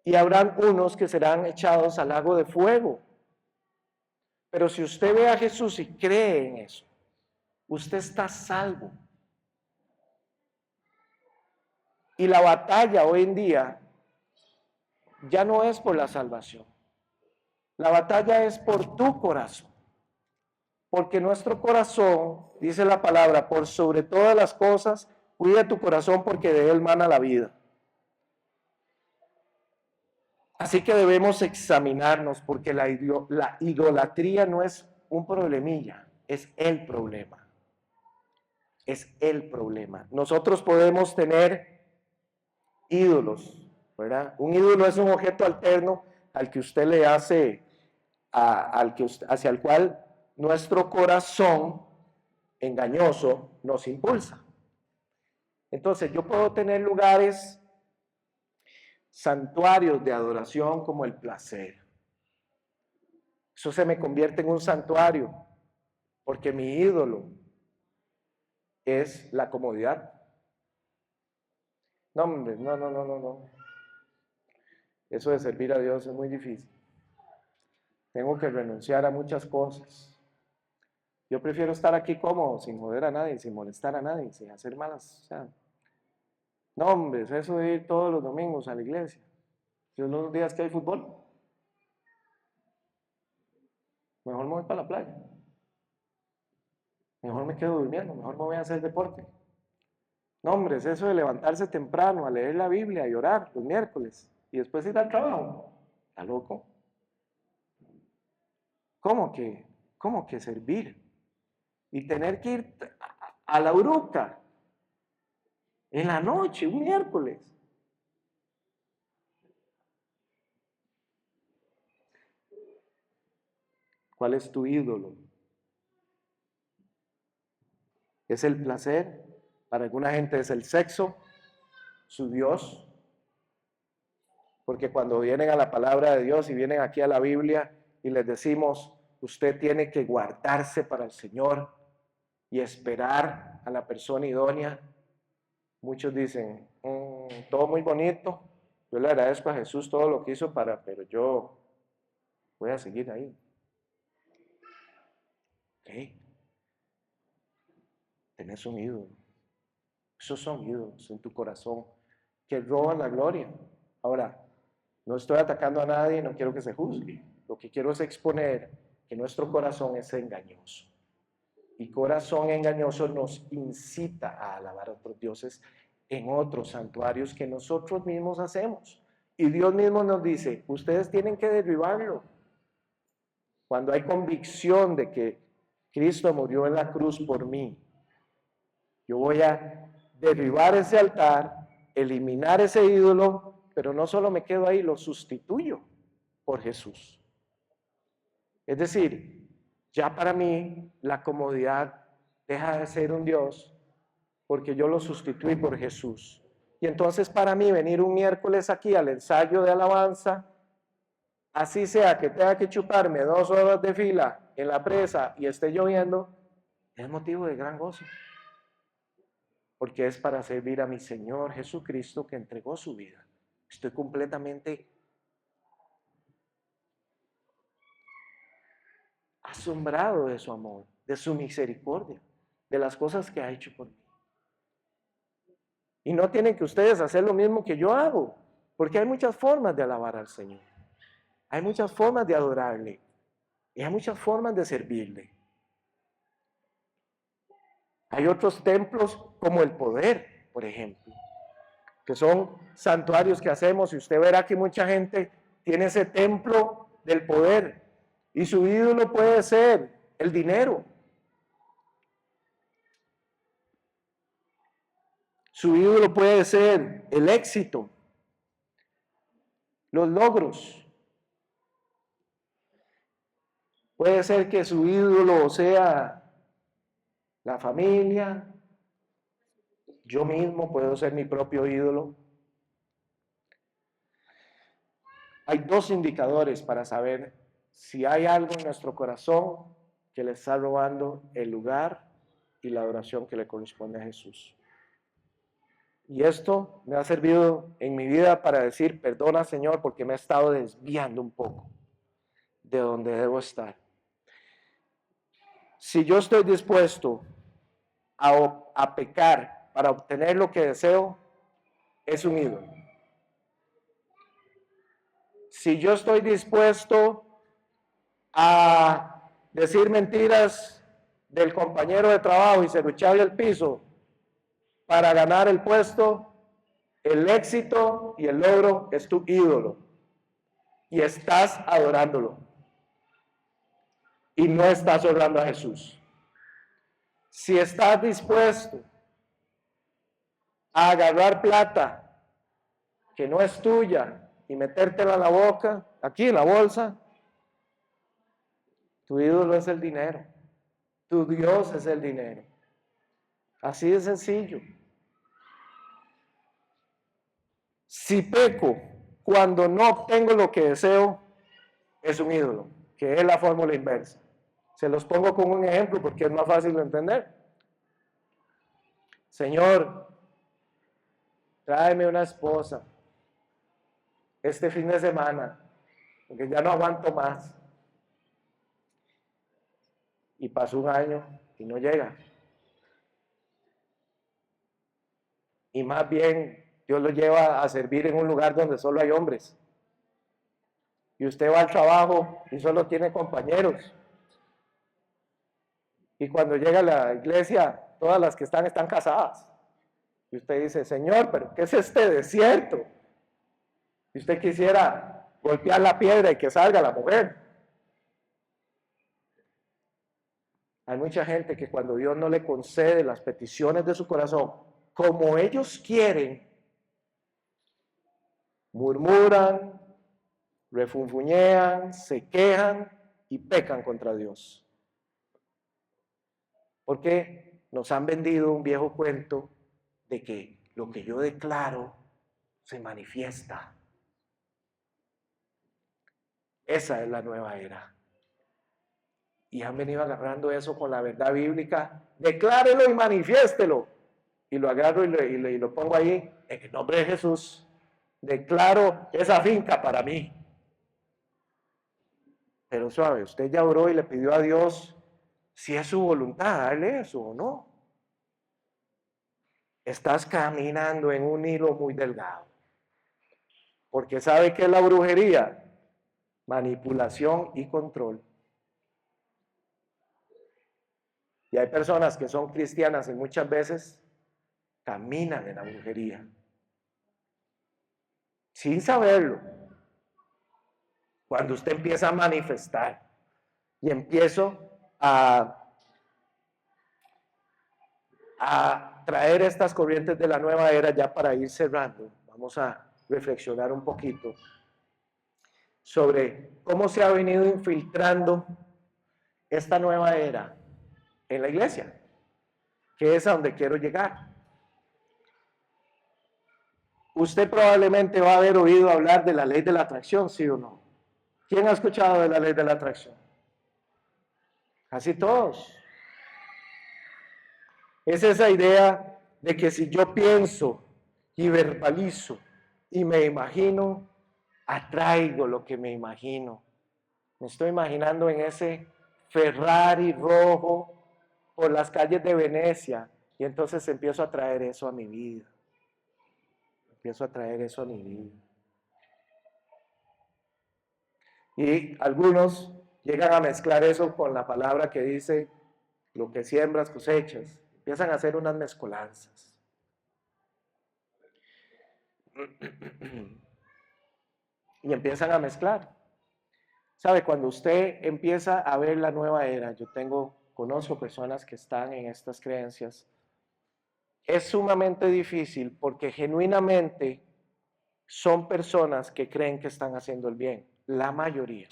Y habrán unos que serán echados al lago de fuego. Pero si usted ve a Jesús y cree en eso, usted está salvo. Y la batalla hoy en día ya no es por la salvación. La batalla es por tu corazón. Porque nuestro corazón, dice la palabra, por sobre todas las cosas, cuida tu corazón porque de él mana la vida. Así que debemos examinarnos porque la idolatría no es un problemilla, es el problema. Es el problema. Nosotros podemos tener ídolos, ¿verdad? Un ídolo es un objeto alterno al que usted le hace, hacia el cual nuestro corazón engañoso nos impulsa. Entonces yo puedo tener lugares, santuarios de adoración como el placer. Eso se me convierte en un santuario porque mi ídolo es la comodidad. No, hombre, no. Eso de servir a Dios es muy difícil. Tengo que renunciar a muchas cosas. Yo prefiero estar aquí cómodo, sin joder a nadie, sin molestar a nadie, sin hacer malas. O sea, no, hombre, es eso de ir todos los domingos a la iglesia. Yo los días que hay fútbol, mejor me voy para la playa. Mejor me quedo durmiendo, mejor me voy a hacer deporte. No, hombre, es eso de levantarse temprano, a leer la Biblia y orar los miércoles y después ir al trabajo. ¿Está loco? ¿Cómo que servir? Y tener que ir a la bruca en la noche, un miércoles. ¿Cuál es tu ídolo? ¿Es el placer? Para alguna gente es el sexo, su Dios. Porque cuando vienen a la palabra de Dios y vienen aquí a la Biblia y les decimos, usted tiene que guardarse para el Señor y esperar a la persona idónea, muchos dicen, todo muy bonito, yo le agradezco a Jesús todo lo que hizo pero yo voy a seguir ahí. ¿Ok? Tenés un ídolo. Esos son ídolos en tu corazón que roban la gloria. Ahora, no estoy atacando a nadie, no quiero que se juzgue. Lo que quiero es exponer que nuestro corazón es engañoso. Y corazón engañoso nos incita a alabar a otros dioses en otros santuarios que nosotros mismos hacemos. Y Dios mismo nos dice, ustedes tienen que derribarlo. Cuando hay convicción de que Cristo murió en la cruz por mí, yo voy a derribar ese altar, eliminar ese ídolo, pero no solo me quedo ahí, lo sustituyo por Jesús. Es decir, ya para mí la comodidad deja de ser un Dios porque yo lo sustituí por Jesús. Y entonces para mí venir un miércoles aquí al ensayo de alabanza, así sea que tenga que chuparme 2 horas de fila en la presa y esté lloviendo, es motivo de gran gozo. Porque es para servir a mi Señor Jesucristo que entregó su vida. Estoy completamente asombrado de su amor, de su misericordia, de las cosas que ha hecho por mí. Y no tienen que ustedes hacer lo mismo que yo hago, porque hay muchas formas de alabar al Señor. Hay muchas formas de adorarle. Y hay muchas formas de servirle. Hay otros templos como el poder, por ejemplo, que son santuarios que hacemos, y usted verá que mucha gente tiene ese templo del poder, y su ídolo puede ser el dinero. Su ídolo puede ser el éxito, los logros. Puede ser que su ídolo sea la familia. Yo mismo puedo ser mi propio ídolo. Hay 2 indicadores para saber si hay algo en nuestro corazón que le está robando el lugar y la adoración que le corresponde a Jesús. Y esto me ha servido en mi vida para decir, perdona Señor, porque me he estado desviando un poco de donde debo estar. Si yo estoy dispuesto a pecar para obtener lo que deseo, es un ídolo. Si yo estoy dispuesto a decir mentiras del compañero de trabajo y serrucharle el piso para ganar el puesto, el éxito y el logro es tu ídolo. Y estás adorándolo. Y no estás honrando a Jesús. Si estás dispuesto a agarrar plata que no es tuya y metértela a la boca, aquí en la bolsa, tu ídolo es el dinero. Tu Dios es el dinero. Así de sencillo. Si peco cuando no obtengo lo que deseo, es un ídolo, que es la fórmula inversa. Se los pongo con un ejemplo porque es más fácil de entender. Señor, tráeme una esposa este fin de semana, porque ya no aguanto más. Y pasó un año y no llega. Y más bien Dios lo lleva a servir en un lugar donde solo hay hombres. Y usted va al trabajo y solo tiene compañeros. Y cuando llega a la iglesia, todas las que están casadas. Y usted dice, Señor, pero ¿qué es este desierto? Y usted quisiera golpear la piedra y que salga la mujer. Hay mucha gente que cuando Dios no le concede las peticiones de su corazón, como ellos quieren, murmuran, refunfuñean, se quejan y pecan contra Dios. Porque nos han vendido un viejo cuento de que lo que yo declaro se manifiesta. Esa es la nueva era. Y han venido agarrando eso con la verdad bíblica. Declárelo y manifiéstelo. Y lo agarro y lo pongo ahí en el nombre de Jesús. Declaro esa finca para mí. Pero suave, usted ya oró y le pidió a Dios si es su voluntad darle eso o no. Estás caminando en un hilo muy delgado. Porque ¿sabe qué es la brujería? Manipulación y control. Y hay personas que son cristianas y muchas veces caminan en la brujería. Sin saberlo. Cuando usted empieza a manifestar y empiezo a traer estas corrientes de la nueva era, ya para ir cerrando, vamos a reflexionar un poquito sobre cómo se ha venido infiltrando esta nueva era en la iglesia, que es a donde quiero llegar. Usted probablemente va a haber oído hablar de la ley de la atracción, ¿sí o no? ¿Quién ha escuchado de la ley de la atracción? Casi todos. Es esa idea de que si yo pienso y verbalizo y me imagino, atraigo lo que me imagino. Me estoy imaginando en ese Ferrari rojo por las calles de Venecia y entonces empiezo a traer eso a mi vida. Empiezo a traer eso a mi vida. Y algunos llegan a mezclar eso con la palabra que dice, lo que siembras cosechas. Empiezan a hacer unas mezcolanzas. Y empiezan a mezclar. ¿Sabe? Cuando usted empieza a ver la nueva era, conozco personas que están en estas creencias, es sumamente difícil porque genuinamente son personas que creen que están haciendo el bien. La mayoría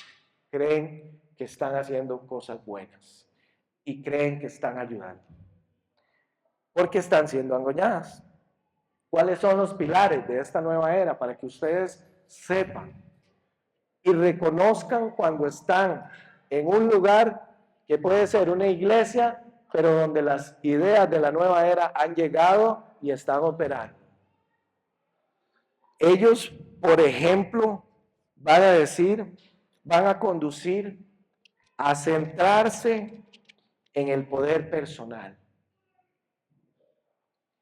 creen que están haciendo cosas buenas y creen que están ayudando. Porque están siendo engañadas. ¿Cuáles son los pilares de esta nueva era? Para que ustedes sepan y reconozcan cuando están en un lugar que puede ser una iglesia, pero donde las ideas de la nueva era han llegado y están operando. Ellos, por ejemplo, van a conducir a centrarse en el poder personal.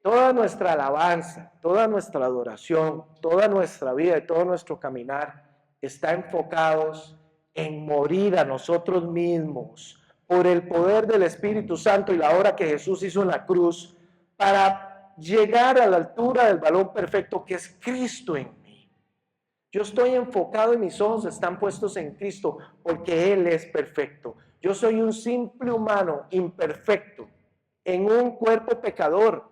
Toda nuestra alabanza, toda nuestra adoración, toda nuestra vida y todo nuestro caminar está enfocados en morir a nosotros mismos por el poder del Espíritu Santo y la obra que Jesús hizo en la cruz para llegar a la altura del varón perfecto que es Cristo en mí. Yo estoy enfocado y mis ojos están puestos en Cristo porque Él es perfecto. Yo soy un simple humano imperfecto en un cuerpo pecador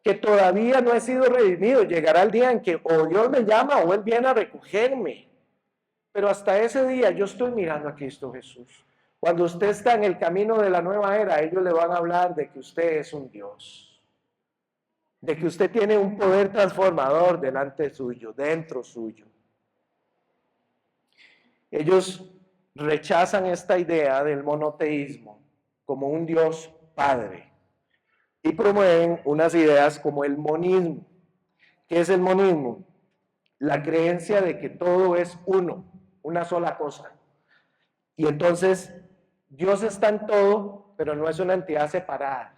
que todavía no he sido redimido. Llegará el día en que o Dios me llama o Él viene a recogerme. Pero hasta ese día yo estoy mirando a Cristo Jesús. Cuando usted está en el camino de la nueva era, ellos le van a hablar de que usted es un Dios. De que usted tiene un poder transformador delante suyo, dentro suyo. Ellos rechazan esta idea del monoteísmo como un Dios Padre y promueven unas ideas como el monismo. ¿Qué es el monismo? La creencia de que todo es uno, una sola cosa. Y entonces Dios está en todo, pero no es una entidad separada.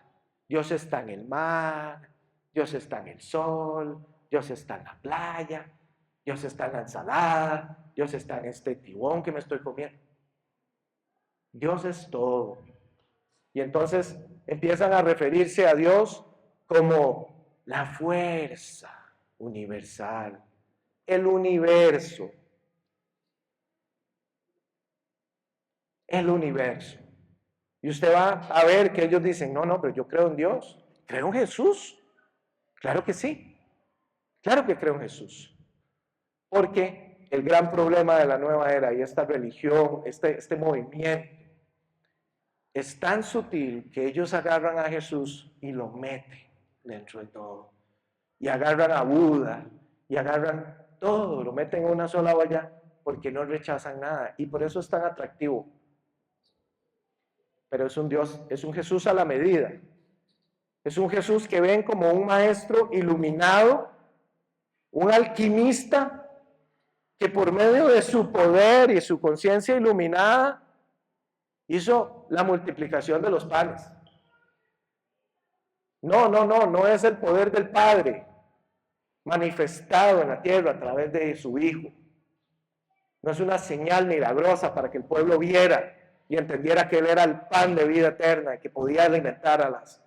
Dios está en el mar, Dios está en el sol, Dios está en la playa, Dios está en la ensalada, Dios está en este tibón que me estoy comiendo. Dios es todo. Y entonces empiezan a referirse a Dios como la fuerza universal, el universo. El universo. Y usted va a ver que ellos dicen, no, pero yo creo en Dios, creo en Jesús. Claro que sí, claro que creo en Jesús. Porque el gran problema de la nueva era y esta religión, este movimiento, es tan sutil que ellos agarran a Jesús y lo meten dentro de todo. Y agarran a Buda y agarran todo, lo meten en una sola olla porque no rechazan nada. Y por eso es tan atractivo. Pero es un Dios, es un Jesús a la medida. Es un Jesús que ven como un maestro iluminado, un alquimista, que por medio de su poder y su conciencia iluminada hizo la multiplicación de los panes. No es el poder del Padre manifestado en la tierra a través de su Hijo. No es una señal milagrosa para que el pueblo viera y entendiera que Él era el pan de vida eterna, que podía alimentar a las.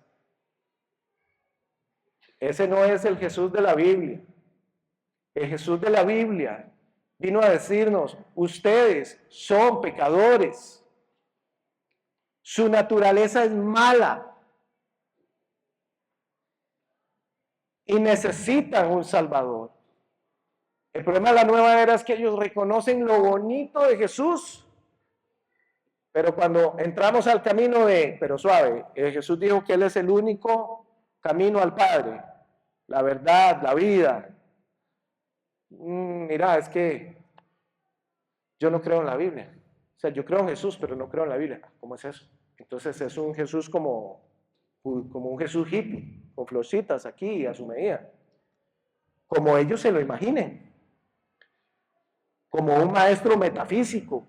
Ese no es el Jesús de la Biblia. El Jesús de la Biblia vino a decirnos, ustedes son pecadores. Su naturaleza es mala. Y necesitan un Salvador. El problema de la nueva era es que ellos reconocen lo bonito de Jesús. Pero cuando entramos al camino pero suave, Jesús dijo que Él es el único camino al Padre, la verdad, la vida. Mira, es que yo no creo en la Biblia. O sea, yo creo en Jesús, pero no creo en la Biblia. ¿Cómo es eso? Entonces es un Jesús como un Jesús hippie, con florcitas aquí a su medida. Como ellos se lo imaginen. Como un maestro metafísico,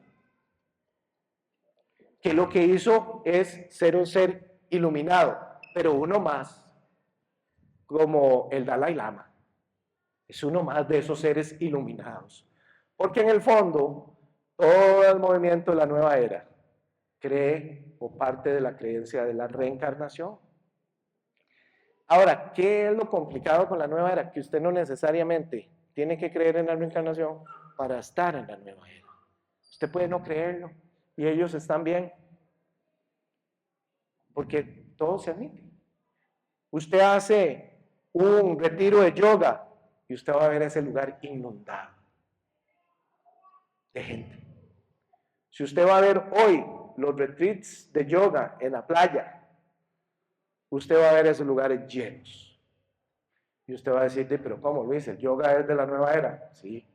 que lo que hizo es ser un ser iluminado, pero uno más, como el Dalai Lama. Es uno más de esos seres iluminados. Porque en el fondo, todo el movimiento de la nueva era cree o parte de la creencia de la reencarnación. Ahora, ¿qué es lo complicado con la nueva era? Que usted no necesariamente tiene que creer en la reencarnación para estar en la nueva era. Usted puede no creerlo y ellos están bien, porque todo se admite. Usted hace un retiro de yoga y usted va a ver ese lugar inundado de gente. Si usted va a ver hoy los retreats de yoga en la playa, usted va a ver esos lugares llenos. Y usted va a decir, pero ¿cómo, Luis? ¿El yoga es de la nueva era? Sí.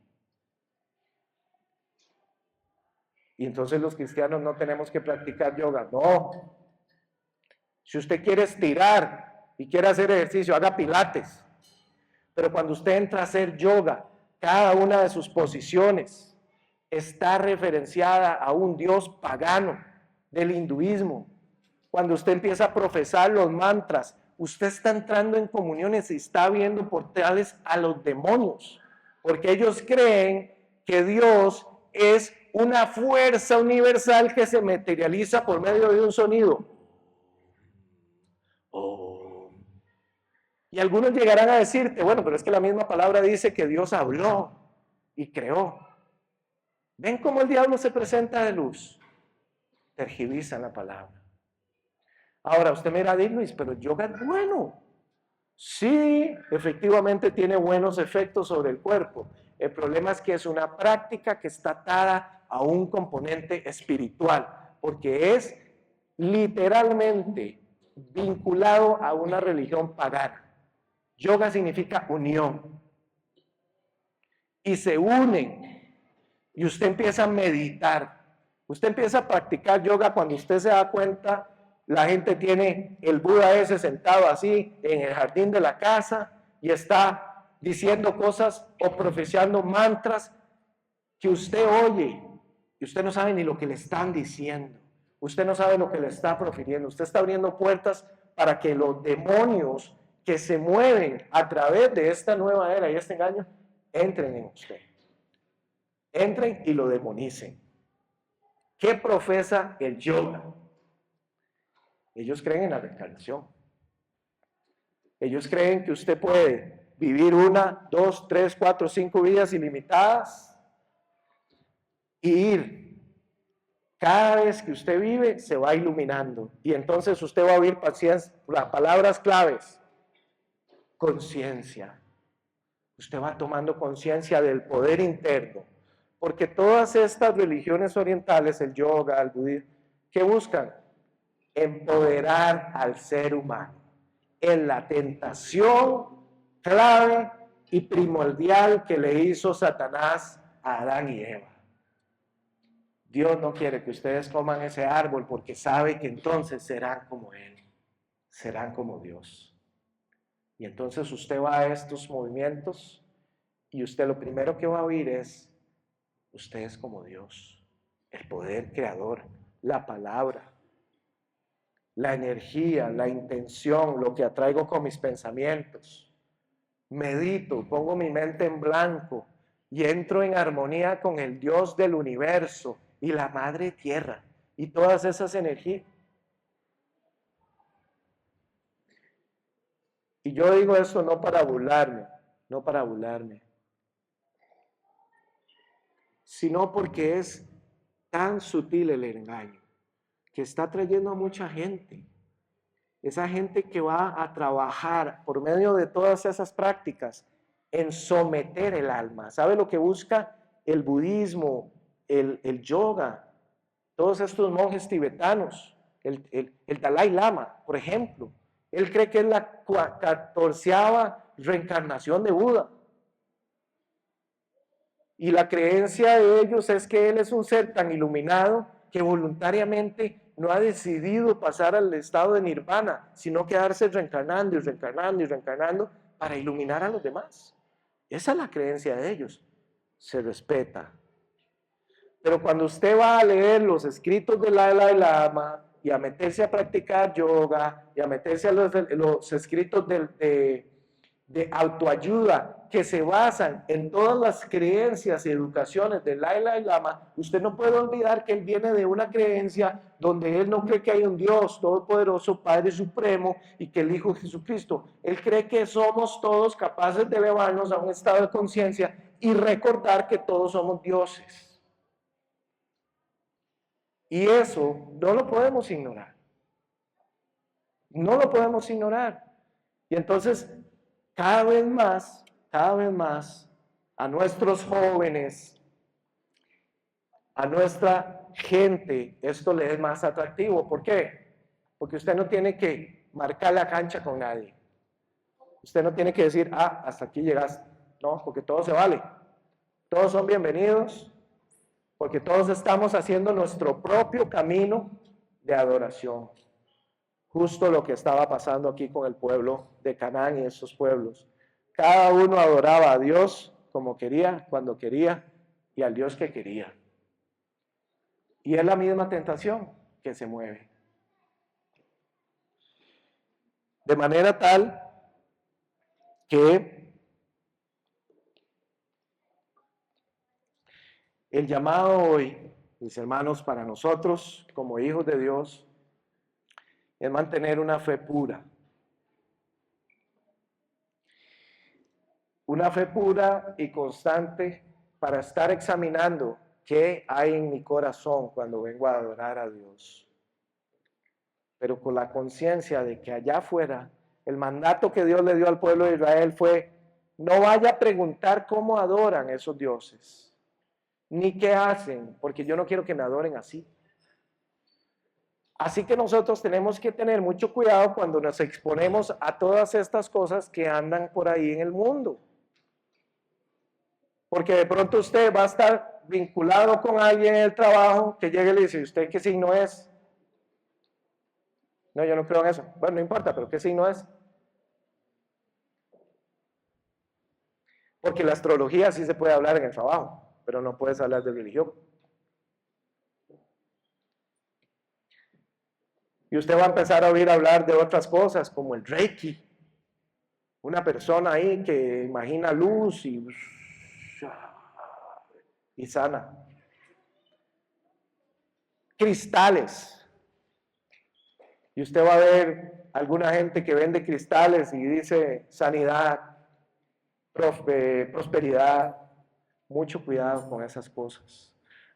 Y entonces los cristianos no tenemos que practicar yoga. No. Si usted quiere estirar y quiere hacer ejercicio, haga pilates. Pero cuando usted entra a hacer yoga, cada una de sus posiciones está referenciada a un dios pagano del hinduismo. Cuando usted empieza a profesar los mantras, usted está entrando en comuniones y está abriendo portales a los demonios, porque ellos creen que Dios es una fuerza universal que se materializa por medio de un sonido. Oh. Y algunos llegarán a decirte, bueno, pero es que la misma palabra dice que Dios habló y creó. ¿Ven cómo el diablo se presenta de luz? Tergiversan la palabra. Ahora, usted me dirá, Luis, pero el yoga es bueno. Sí, efectivamente tiene buenos efectos sobre el cuerpo. El problema es que es una práctica que está atada a un componente espiritual, porque es literalmente vinculado a una religión pagana. Yoga significa unión. Y se unen. Y usted empieza a meditar. Usted empieza a practicar yoga cuando usted se da cuenta, la gente tiene el Buda ese sentado así en el jardín de la casa y está diciendo cosas o profesando mantras que usted oye y usted no sabe ni lo que le están diciendo. Usted no sabe lo que le está profiriendo. Usted está abriendo puertas para que los demonios que se mueven a través de esta nueva era y este engaño entren en usted. Entren y lo demonicen. ¿Qué profesa el yoga? Ellos creen en la reencarnación. Ellos creen que usted puede vivir 1, 2, 3, 4, 5 vidas ilimitadas y ir. Cada vez que usted vive, se va iluminando. Y entonces usted va a oír las palabras claves. Conciencia. Usted va tomando conciencia del poder interno. Porque todas estas religiones orientales, el yoga, el budismo, ¿qué buscan? Empoderar al ser humano en la tentación clave y primordial que le hizo Satanás a Adán y Eva. Dios no quiere que ustedes coman ese árbol porque sabe que entonces serán como Él, serán como Dios. Y entonces usted va a estos movimientos y usted lo primero que va a oír es Usted es como Dios, el poder creador, la palabra, la energía, la intención, lo que atraigo con mis pensamientos. Medito, pongo mi mente en blanco y entro en armonía con el Dios del universo y la Madre Tierra y todas esas energías. Y yo digo eso no para burlarme, sino porque es tan sutil el engaño que está trayendo a mucha gente. Esa gente que va a trabajar por medio de todas esas prácticas en someter el alma. ¿Sabe lo que busca el budismo, el yoga, todos estos monjes tibetanos, el Dalai Lama, por ejemplo? Él cree que es la 14ª reencarnación de Buda. Y la creencia de ellos es que él es un ser tan iluminado que voluntariamente no ha decidido pasar al estado de nirvana, sino quedarse reencarnando y reencarnando y reencarnando para iluminar a los demás. Esa es la creencia de ellos. Se respeta. Pero cuando usted va a leer los escritos del Dalai Lama y a meterse a practicar yoga y a meterse a los escritos de autoayuda que se basan en todas las creencias y educaciones del Dalai Lama, usted no puede olvidar que él viene de una creencia donde él no cree que hay un Dios todopoderoso, Padre Supremo y que el Hijo Jesucristo. Él cree que somos todos capaces de elevarnos a un estado de conciencia y recordar que todos somos dioses. Y eso no lo podemos ignorar. No lo podemos ignorar. Y entonces, cada vez más, a nuestros jóvenes, a nuestra gente, esto le es más atractivo. ¿Por qué? Porque usted no tiene que marcar la cancha con nadie. Usted no tiene que decir, hasta aquí llegaste. No, porque todo se vale. Todos son bienvenidos, porque todos estamos haciendo nuestro propio camino de adoración. Justo lo que estaba pasando aquí con el pueblo de Canaán y esos pueblos. Cada uno adoraba a Dios como quería, cuando quería y al Dios que quería. Y es la misma tentación que se mueve. De manera tal que el llamado hoy, mis hermanos, para nosotros como hijos de Dios, es mantener una fe pura. Una fe pura y constante para estar examinando qué hay en mi corazón cuando vengo a adorar a Dios. Pero con la conciencia de que allá afuera, el mandato que Dios le dio al pueblo de Israel fue, no vaya a preguntar cómo adoran esos dioses, ni qué hacen, porque yo no quiero que me adoren así. Así que nosotros tenemos que tener mucho cuidado cuando nos exponemos a todas estas cosas que andan por ahí en el mundo. Porque de pronto usted va a estar vinculado con alguien en el trabajo que llegue y le dice, ¿usted qué signo es? No, yo no creo en eso. Bueno, no importa, pero ¿qué signo es? Porque la astrología sí se puede hablar en el trabajo, pero no puedes hablar de religión. Y usted va a empezar a oír hablar de otras cosas, como el Reiki. Una persona ahí que imagina luz y sana. Cristales. Y usted va a ver alguna gente que vende cristales y dice sanidad, prosperidad. Mucho cuidado con esas cosas.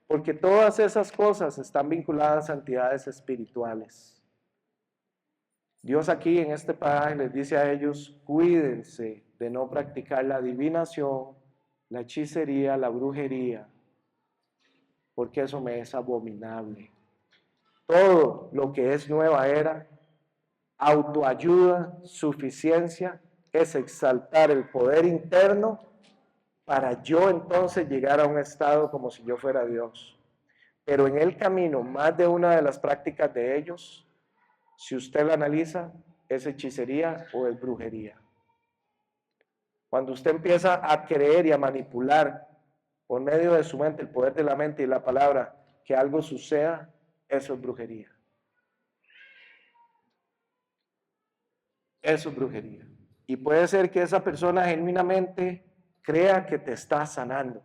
Porque todas esas cosas están vinculadas a entidades espirituales. Dios aquí en este pasaje les dice a ellos, cuídense de no practicar la adivinación, la hechicería, la brujería, porque eso me es abominable. Todo lo que es nueva era, autoayuda, suficiencia, es exaltar el poder interno para yo entonces llegar a un estado como si yo fuera Dios. Pero en el camino, más de una de las prácticas de ellos, si usted la analiza, es hechicería o es brujería. Cuando usted empieza a creer y a manipular por medio de su mente, el poder de la mente y la palabra, que algo suceda, eso es brujería. Eso es brujería. Y puede ser que esa persona genuinamente crea que te está sanando,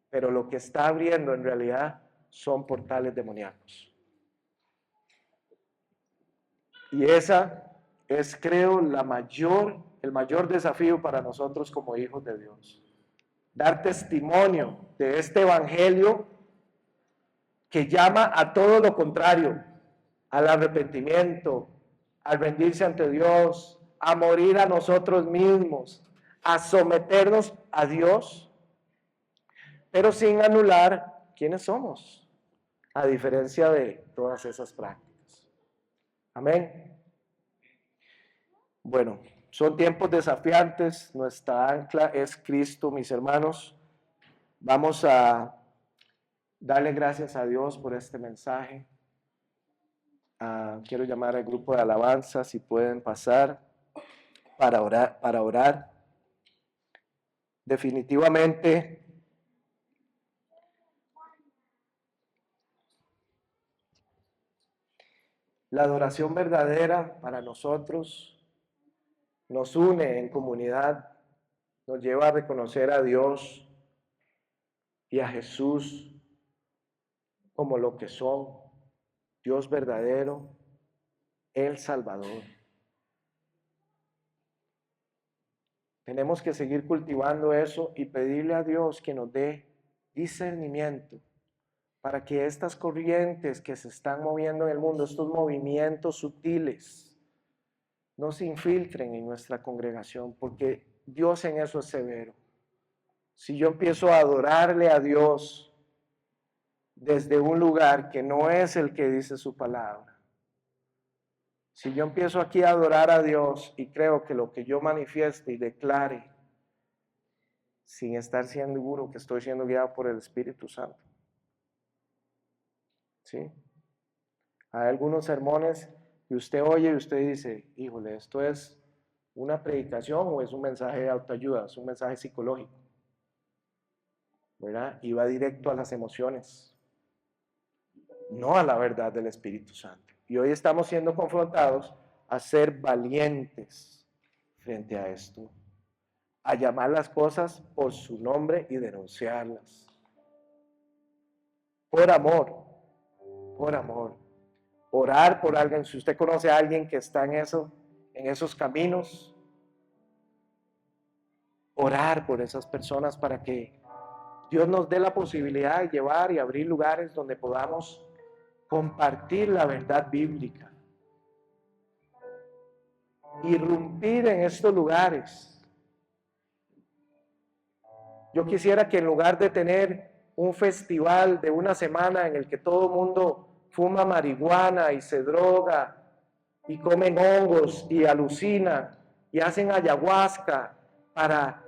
pero lo que está abriendo en realidad son portales demoníacos. Y esa es, creo, el mayor desafío para nosotros como hijos de Dios. Dar testimonio de este evangelio que llama a todo lo contrario, al arrepentimiento, al rendirse ante Dios, a morir a nosotros mismos, a someternos a Dios, pero sin anular quiénes somos, a diferencia de todas esas prácticas. Amén. Bueno, son tiempos desafiantes, nuestra ancla es Cristo, mis hermanos. Vamos a darle gracias a Dios por este mensaje. Quiero llamar al grupo de alabanza, si pueden pasar para orar. Definitivamente, la adoración verdadera para nosotros nos une en comunidad, nos lleva a reconocer a Dios y a Jesús como lo que son, Dios verdadero, el Salvador. Tenemos que seguir cultivando eso y pedirle a Dios que nos dé discernimiento para que estas corrientes que se están moviendo en el mundo, estos movimientos sutiles, no se infiltren en nuestra congregación, porque Dios en eso es severo. Si yo empiezo a adorarle a Dios desde un lugar que no es el que dice su palabra, si yo empiezo aquí a adorar a Dios y creo que lo que yo manifieste y declare, sin estar siendo seguro que estoy siendo guiado por el Espíritu Santo, ¿sí? Hay algunos sermones que usted oye y usted dice, híjole, ¿esto es una predicación o es un mensaje de autoayuda? Es un mensaje psicológico, ¿verdad? Y va directo a las emociones, no a la verdad del Espíritu Santo. Y hoy estamos siendo confrontados a ser valientes frente a esto, a llamar las cosas por su nombre y denunciarlas. Por amor, por amor. Orar por alguien, si usted conoce a alguien que está en esos caminos, orar por esas personas para que Dios nos dé la posibilidad de llevar y abrir lugares donde podamos compartir la verdad bíblica. Irrumpir en estos lugares. Yo quisiera que en lugar de tener un festival de una semana en el que todo el mundo fuma marihuana y se droga y comen hongos y alucinan y hacen ayahuasca para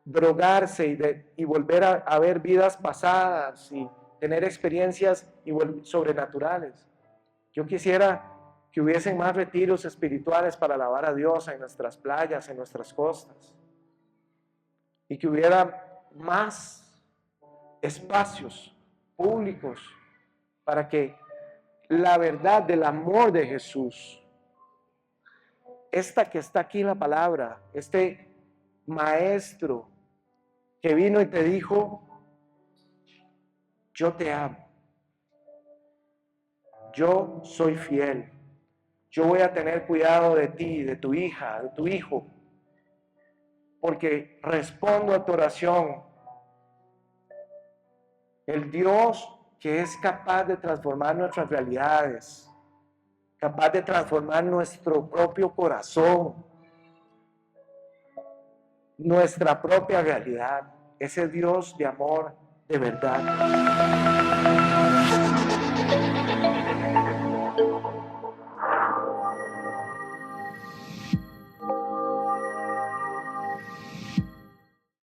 drogarse y volver a ver vidas pasadas y tener experiencias sobrenaturales. Yo quisiera que hubiesen más retiros espirituales para alabar a Dios en nuestras playas, en nuestras costas, y que hubiera más espacios públicos para que la verdad del amor de Jesús, esta que está aquí en la palabra, este maestro que vino y te dijo, yo te amo, yo soy fiel, yo voy a tener cuidado de ti, de tu hija, de tu hijo, porque respondo a tu oración. El Dios que es capaz de transformar nuestras realidades, capaz de transformar nuestro propio corazón, nuestra propia realidad, ese Dios de amor de verdad.